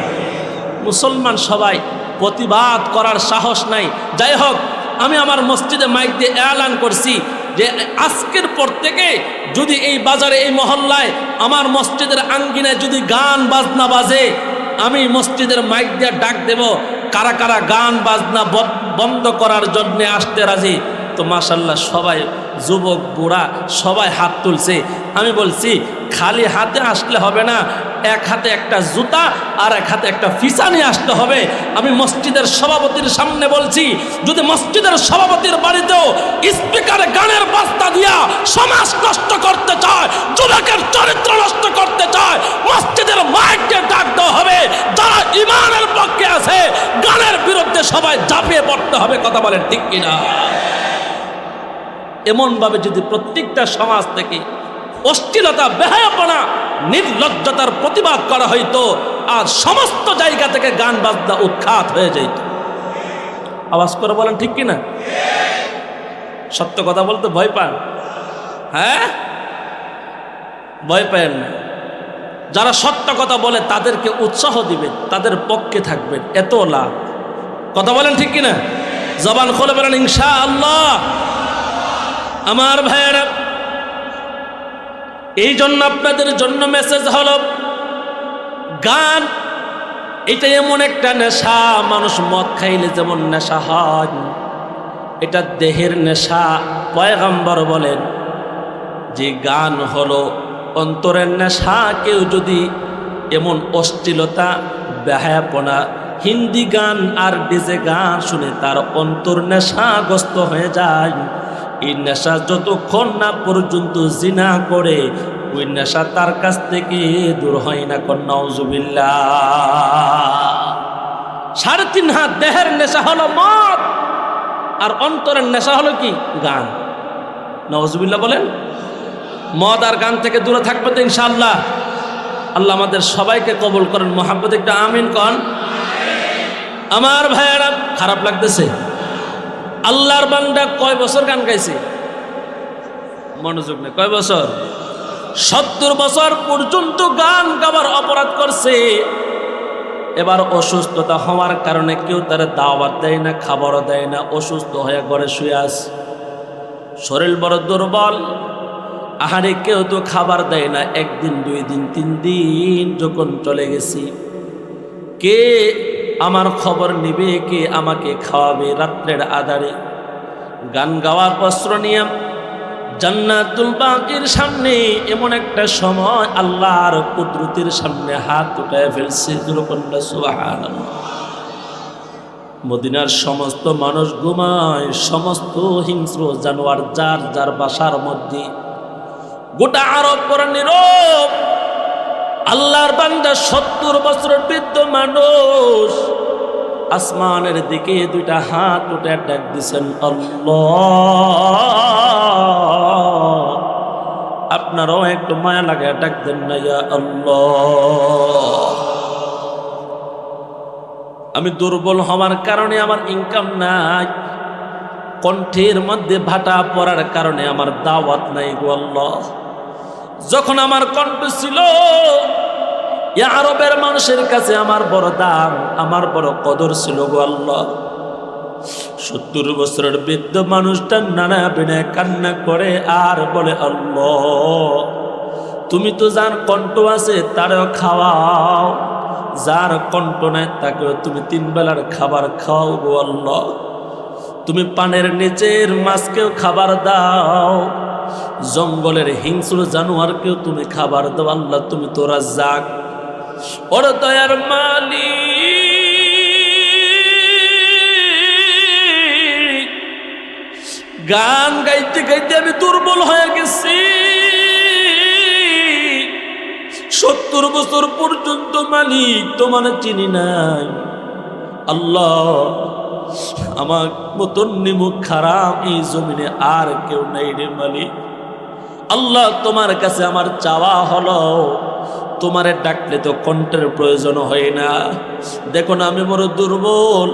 মুসলমান সবাই প্রতিবাদ করার সাহস নাই। যাই হোক, আমি আমার মসজিদে মাইক দিয়ে এলান করছি যে আজকের পর থেকে যদি এই বাজারে, এই মহল্লায়, আমার মসজিদের আঙ্গিনায় যদি গান বাজনা বাজে, আমি মসজিদের মাইক দিয়ে ডাক দেব, কারা কারা গান বাজনা বন্ধ করার জন্য আসতে রাজি? তো মাশাআল্লাহ সবাই, যুবক বুড়া সবাই হাত তুলছে। আমি বলছি খালি হাতে আসলে হবে না, এক হাতে একটা জুতা আর এক হাতে একটা ফিসা নিয়ে আসতে হবে। আমি মসজিদের সভাপতির সামনে বলছি, যদি মসজিদের সভাপতির বাড়িতেও স্পিকারে গানের বাস্তা দিয়া সমাজ নষ্ট করতে চায়, যুবকের চরিত্র নষ্ট করতে চায়, মসজিদের মাইককে ডাক দেওয়া হবে। যারা ইমানের পক্ষে আছে, গানের বিরুদ্ধে সবাই ঝাঁপিয়ে পড়তে হবে। কথা বলেন ঠিক কিনা? এমনভাবে যদি প্রত্যেকটা সমাজ থেকে অশ্লীলতা, বেহায়াপনা, নির্লজ্জতার প্রতিবাদ করা হইতো, আর সমস্ত জায়গা থেকে গান বাজনা উৎখাত হয়ে যেত। আওয়াজ করে বলেন ঠিক কিনা? সত্য কথা বলতে ভয় পান? হ্যাঁ, ভয় পায়েন না। যারা সত্য কথা বলে তাদেরকে উৎসাহ দিবেন, তাদের পক্ষে থাকবেন, এত লাভ। কথা বলেন ঠিক কিনা? জবান খুলে বলেন ইনশাআল্লাহ। আমার ভাইয়েরা, এই জন্য আপনাদের জন্য মেসেজ হলো, গান এটা এমন একটা নেশা, মানুষ মদ খাইলে যেমন নেশা হয়, এটা দেহের নেশা। পয়গম্বর বলেন যে গান হলো অন্তরের নেশা। কেউ যদি এমন অশ্লীলতা, বেহায়াপনা, হিন্দি গান আর ডিজে গান শুনে তার অন্তর নেশাগ্রস্ত হয়ে যায়, এই নেশা যতক্ষণ না পর্যন্ত জিনা করে, ওই নেশা তার কাছ থেকে দূর হয় না। নাউজুবিল্লাহ। 3.5 হাত দেহের নেশা হলো মদ, আর অন্তরের নেশা হলো কি? গান। নাউজুবিল্লাহ বলেন। মদ আর গান থেকে দূরে থাকবে তো ইনশাআল্লাহ। আল্লাহ আমাদের সবাইকে কবুল করেন। মহাব্বত একটা আমিন কন। আমার ভাইয়েরা, খারাপ লাগতেছে? আল্লাহর বান্দা কয় বছর গান গাইছে? মনোযোগ নেই। কয় বছর? 70 বছর পর্যন্ত গান গাবার অপরাধ করছে। এবার অসুস্থতা হওয়ার কারণে কেউ তার দাওয়াত দেয় না, খাবারও দেয় না, অসুস্থ হয়ে ঘরে শুয়ে আছে, শরীর বড় দুর্বল। আহারে কেউ তো খাবার দেয় না। একদিন, 2 দিন, 3 দিন যখন চলে গেছি, কে আমার খবর নিবে, কে আমাকে খাওয়াবে? রাত্রের আধারে গান গাওয়ার অস্ত্র নিয়ে জান্নাতুল বাকির সামনে এমন একটা সময় আল্লাহর কুদরতের সামনে হাত উঠায় ফেলছে। সুবহানাল্লাহ। মদিনার সমস্ত মানুষ ঘুমায়, সমস্ত হিংস্র জানোয়ার যার যার বাসার মধ্যে, গোটা আরব পরে নীরব। আল্লাহর বান্দা 70 বছরের বৃদ্ধ মানুষ আসমানের দিকে 2টা হাত উঠে ডাক দিছেন, আল্লাহ। আপনারাও একটু মায়া লাগে ডাক দেন না, ইয়া আল্লাহ। আমি দুর্বল হওয়ার কারণে আমার ইনকাম নাই, কণ্ঠের মধ্যে ভাটা পড়ার কারণে আমার দাওয়াত নাই গো আল্লাহ। যখন আমার কণ্ঠ ছিল, আরবের মানুষের কাছে আমার বড় দাম, আমার বড় কদর ছিল গো আল্লাহ। 70 বছরের বৃদ্ধ মানুষটা নানা বিনে কান্না করে আর বলে, আল্লাহ তুমি তো যার কণ্ঠ আছে তারও খাওয়াও, যার কণ্ঠ নাই তাকেও তুমি 3 বেলার খাবার খাও গো আল্লাহ। তুমি পানের নিচের মাছকেও খাবার দাও, জঙ্গলের হিংস্র জানোয়ারকেও তুমি খাবার দাও আল্লাহ। তুমি তো রাজ্জাক, ওরে দয়ার মালিক। গান গাইতে গাইতে আমি দুর্বল হয়ে গেছি। 70 বছর পর্যন্ত মালিক তোমার চিনি নাই আল্লাহ। আমার মতন নিমুখ খারাপ এই জমিনে আর কেউ নাই রে মালিক। আল্লাহ তোমার কাছে আমার চাওয়া হলো, তোমারে ডাকলে তো কণ্ঠের প্রয়োজন হয় না। দেখো না আমি বড় দুর্বল,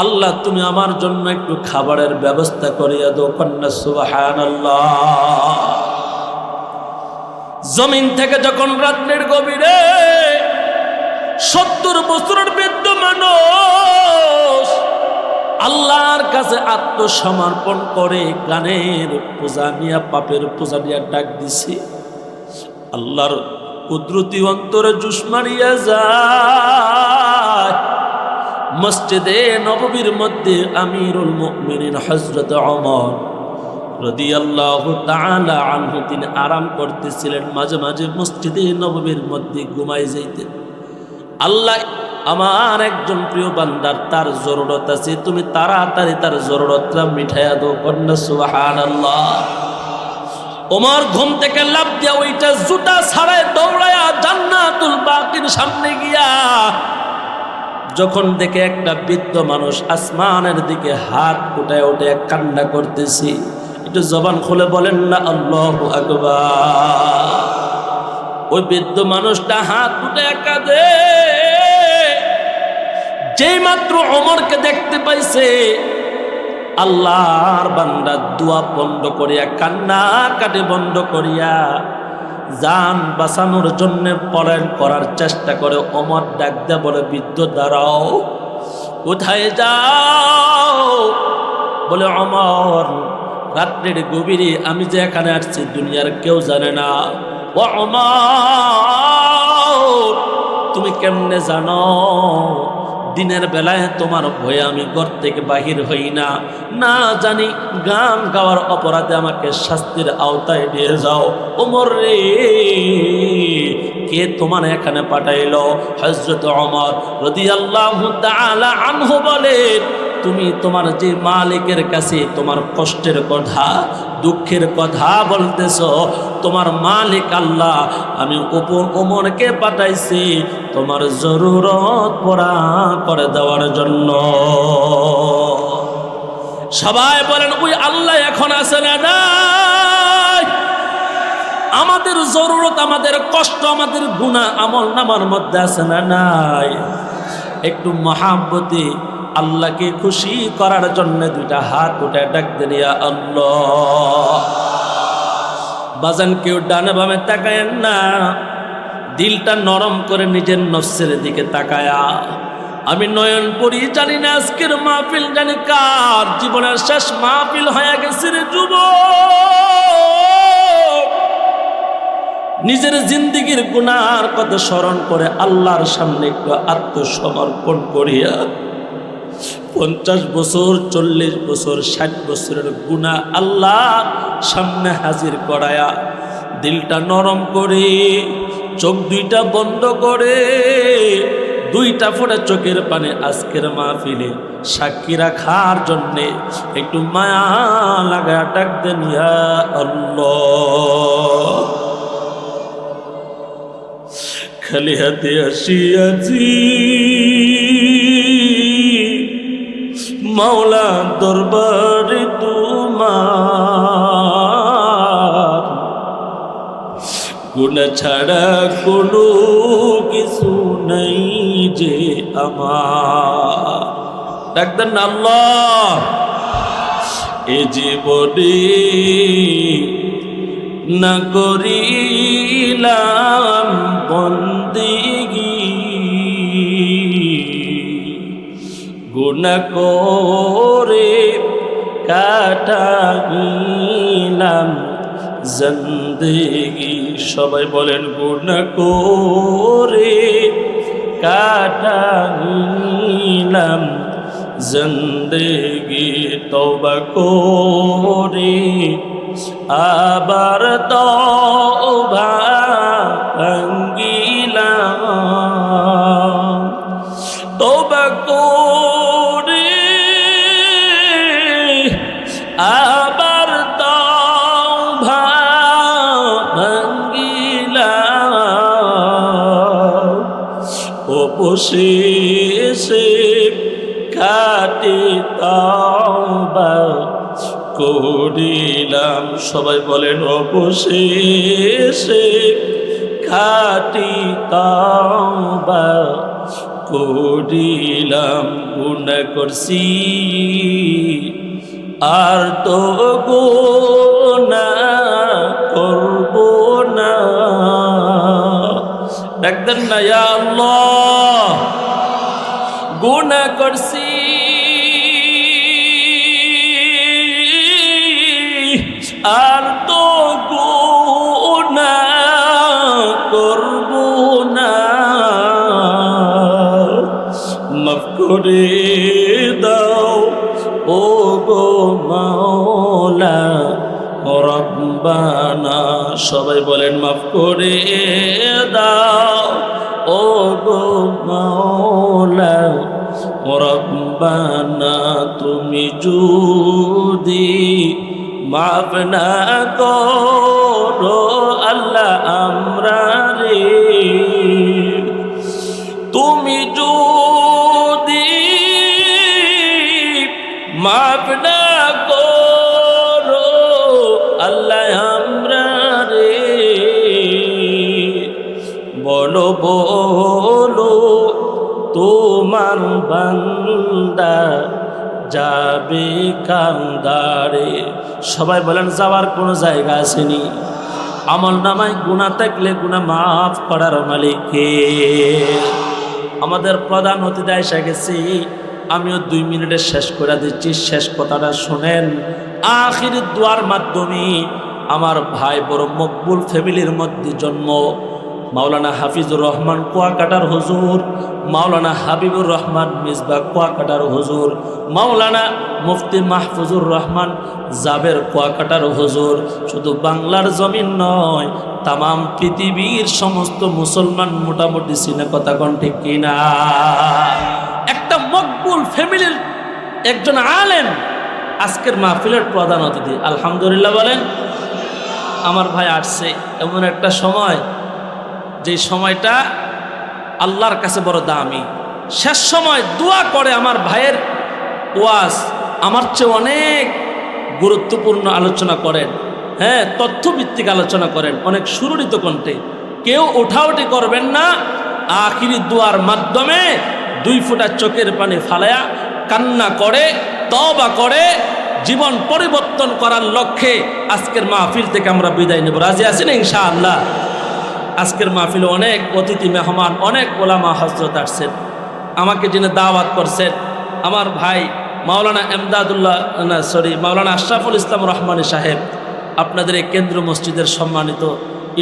আল্লাহ তুমি আমার জন্য একটু খাবারের ব্যবস্থা করিয়া দাও। কন্যা সুবহানাল্লাহ। জমিন থেকে যখন রাত্রের গভীরে 70 বছরের বৃদ্ধ মানুষ আল্লাহর কাছে আত্মসমর্পণ করে গানের পূজা নিয়া, পাপের পূজা নিয়া ডাক দিছি, আল্লাহর কুদরতি অন্তরে জুস মারিয়া যায়। মসজিদে নববীর মধ্যে আমিরুল মুমিনিন হযরত ওমর রাদিয়াল্লাহু তাআলা আনহু তিনি আরাম করতেছিলেন। মাঝে মাঝে মসজিদে নববীর মধ্যে ঘুমাই যাইতেন। আল্লাহ আমার একজন প্রিয় বান্দার তার জরুরত আছে, তুমি তাড়াতাড়ি তার জরুরতটা মিঠাইয়া দাও। কন্যা সুবহানাল্লাহ। ওমর ঘুম থেকে লাফ দিয়া ওইটা জুতা ছাড়ায় দৌড়ায়া জান্নাতুল বাকির সামনে গিয়া যখন দেখে একটা বৃদ্ধ মানুষ আসমানের দিকে হাত উঠায় উঠে কান্না করতেছি, একটু জবান খুলে বলেন না আল্লাহু আকবার। ওই বৃদ্ধ মানুষটা হাত উঠে কাঁদে। যেই মাত্র ওমরকে দেখতে পাইছে, আল্লাহর বান্দা দোয়া বন্ধ করিয়া, কান্না কাটে বন্ধ করিয়া জান বাঁচানোর জন্য পলায়ন করার চেষ্টা করে। ওমর ডাক দেয়া বলে, বৃদ্ধ দাঁড়াও, কোথায় যাও? বলে, ওমর রাত্রের গভীরে আমি যে এখানে আসছি দুনিয়ার কেউ জানে না। ও ওমর তুমি কেমনে জানো? দিনের বেলায় তোমার ভয়ে আমি ঘর থেকে বাহির হই না, না জানি গান গাওয়ার অপরাধে আমাকে শাস্তির আওতায় নিয়ে যাও। ওমর রে, কে তোমার এখানে পাঠাইলো? হযরত ওমর রাদিয়াল্লাহু তাআলা আনহু বলেন, তুমি তোমার যে মালিকের কাছে তোমার কষ্টের কথা, দুঃখের কথা বলতেছ, তোমার মালিক আল্লাহ আমি ওমরকে পাঠাইছি তোমার জরুরত পুরা করে দেওয়ার জন্য। সবাই বলেন, ওই আল্লাহ এখন আছে না নাই? আমাদের জরুরত, আমাদের কষ্ট, আমাদের গুনাহ আমল নামার মধ্যে আছে না নাই? একটু মহাব্বতে আল্লাহকে খুশি করার জন্য 2টা হাত উঠে ডাক দেন, ইয়া আল্লাহ। বাজান কেউ ডানে বামে তাকায়েন না, দিলটা নরম করে নিজের নফসের দিকে তাকায়া আমি নয়ন পড়ি, জানি না আজকের মাহফিল জানি কার জীবনের শেষ মাহফিল হয়ে গেছে রে যুবক। নিজের জিন্দিগির গুনার কথা স্মরণ করে আল্লাহর সামনে একটু আত্মসমর্পণ করিয়া 50 বছর 40 বছর 60 বছরের গুনাহ আল্লাহর সামনে হাজির করায়া দিলটা নরম করে চোখ দুইটা বন্ধ করে দুইটা ফোঁটা চোখের পানে আজকের মাহফিলে সাক্ষী রাখার জন্যে একটু মায়া লাগা ডাক দেন ইয়া আল্লাহ। খালি হাতে আসিয়াছি মাওলা দরবারে তোমার, গুনাহ ছাড়া কোনো কিছু নাই যে আমার। ডাকতেন না আল্লাহ। এ জীবনে না করিলাম বন্দেগী, গুনাহ করে কাটাইলাম জিন্দেগি। সবাই বলেন গুনাহ করে কাটাইলাম জিন্দেগি, তওবা করে আবার তওবা ভাঙ্গিলাম, তওবা করে আবার তওবা ভাঙ্গিলাম, অবশেষে কাটে তওবা করিলাম। সবাই বলেন অবশেষে খাটি তওবা করিলাম। গুনাহ করছি আর তো গুনাহ করব না। ডাকতেন না ইয়া আল্লাহ। গুনাহ করছি আর তো গুনাহ করব না, মাফ করে দাও ও গো মাওলা রব্বানা। সবাই বলেন মাফ করে দাও ও গো মাওলা রব্বানা। তুমি যদি মাফ না করো আল্লাহ আমরা রে, তুমি যদি মাফ না করো আল্লাহ আমরা রে, বলো বলো তোমার বান্দা যাবে কান্দারে। সবাই বলেন যাওয়ার কোনো জায়গা আসেনি? আমল নামায় গুনাহ থাকলে গুনাহ মাফ করার মালিক কে? আমাদের প্রধান অতিথি এসে গেছি, আমিও 2 মিনিটে শেষ করে দিচ্ছি। শেষ কথাটা শোনেন। আখির দোয়ার মাধ্যমে আমার ভাই বড় মকবুল ফ্যামিলির মধ্যে জন্ম। মাওলানা হাফিজুর রহমান কুয়াকাটার হুজুর, মাওলানা হাবিবুর রহমান মিসবাহ কুয়াকাটার হুজুর, মাওলানা মুফতি মাহফুজুর রহমান জাবের কুয়াকাটার হুজুর। শুধু বাংলার জমিন নয়, তামাম পৃথিবীর সমস্ত মুসলমান মোটামুটি সিনে কথা কোন ঠিক কিনা? একটা মকবুল ফ্যামিলির একজন আলেম আজকের মাহফিলের প্রধান অতিথি। আলহামদুলিল্লাহ বলেন। আমার ভাই আসছে এমন একটা সময়, যে সময়টা আল্লাহর কাছে বড় দামি। শেষ সময় দোয়া করে আমার ভাইয়ের ওয়াজ আমার চেয়ে অনেক গুরুত্বপূর্ণ আলোচনা করেন, হ্যাঁ তথ্যভিত্তিক আলোচনা করেন অনেক সুরলিত কণ্ঠে। কেউ উঠাউঠি করবেন না। আখিরি দোয়ার মাধ্যমে 2 ফোঁটা চোখের পানি ফালায়া কান্না করে তওবা করে জীবন পরিবর্তন করার লক্ষ্যে আজকের মাহফিল থেকে আমরা বিদায় নেব। রাজি আছেন ইনশাআল্লাহ? আজকের মাহফিলে অনেক অতিথি মেহমান, অনেক ওলামা হজরত আসছেন। আমাকে যিনি দাওয়াত করছেন আমার ভাই মাওলানা মাওলানা আশরাফুল ইসলাম রহমানী সাহেব, আপনাদের এই কেন্দ্র মসজিদের সম্মানিত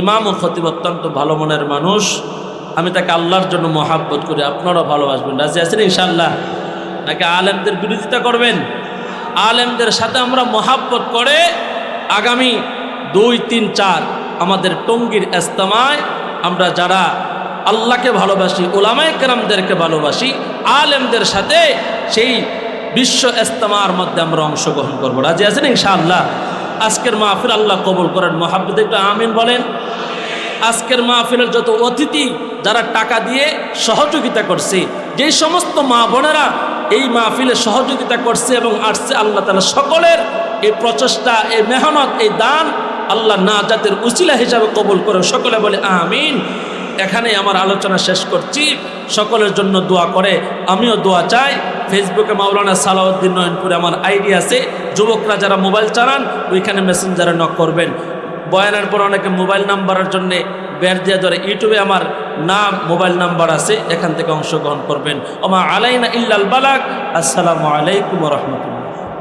ইমাম ও খতিব, অত্যন্ত ভালো মনের মানুষ। আমি তাকে আল্লাহর জন্য মহাব্বত করি, আপনারাও ভালোবাসবেন। রাজি আছেন ইনশাআল্লাহ? নাকি আলেমদের বিরোধিতা করবেন? আলেমদের সাথে আমরা মহাব্বত করে আগামী 2, 3, 4 আমাদের টঙ্গীর ইজতেমায় আমরা যারা আল্লাহকে ভালোবাসি, উলামায়ে কেরামদেরকে ভালোবাসি, আলেমদের সাথে সেই বিশ্ব ইজতেমার মধ্যে আমরা অংশগ্রহণ করব। রাজি আছেন ইনশাআল্লাহ? আজকের মাহফিল আল্লাহ কবুল করেন। মহাব্বতে একটু আমিন বলেন। আজকের মাহফিলের যত অতিথি যারা টাকা দিয়ে সহযোগিতা করছে, যেই সমস্ত মা বোনেরা এই মাহফিলে সহযোগিতা করছে এবং আসছে, আল্লাহ তাআলা সকলের এই প্রচেষ্টা, এই মেহনত, এই দান আল্লাহ নাজাতের উসিলা হিসাবে কবুল করে। সকলে বলে আমিন। এখানে আমার আলোচনা শেষ করছি। সকলের জন্য দোয়া করে আমিও দোয়া চাই। ফেসবুকে মাওলানা সালাউদ্দিন নয়নপুরে আমার আইডি আছে। যুবকরা যারা মোবাইল চালান ওইখানে মেসেঞ্জারে নক করবেন। বয়ানের পর অনেকে মোবাইল নাম্বারের জন্যে বের দিয়ে ধরে। ইউটিউবে আমার নাম, মোবাইল নাম্বার আছে, এখান থেকে অংশগ্রহণ করবেন। ওমা আলাইনা ইল্লাল বালাগ। আসসালামু আলাইকুম ওয়া রাহমাতুল্লাহ।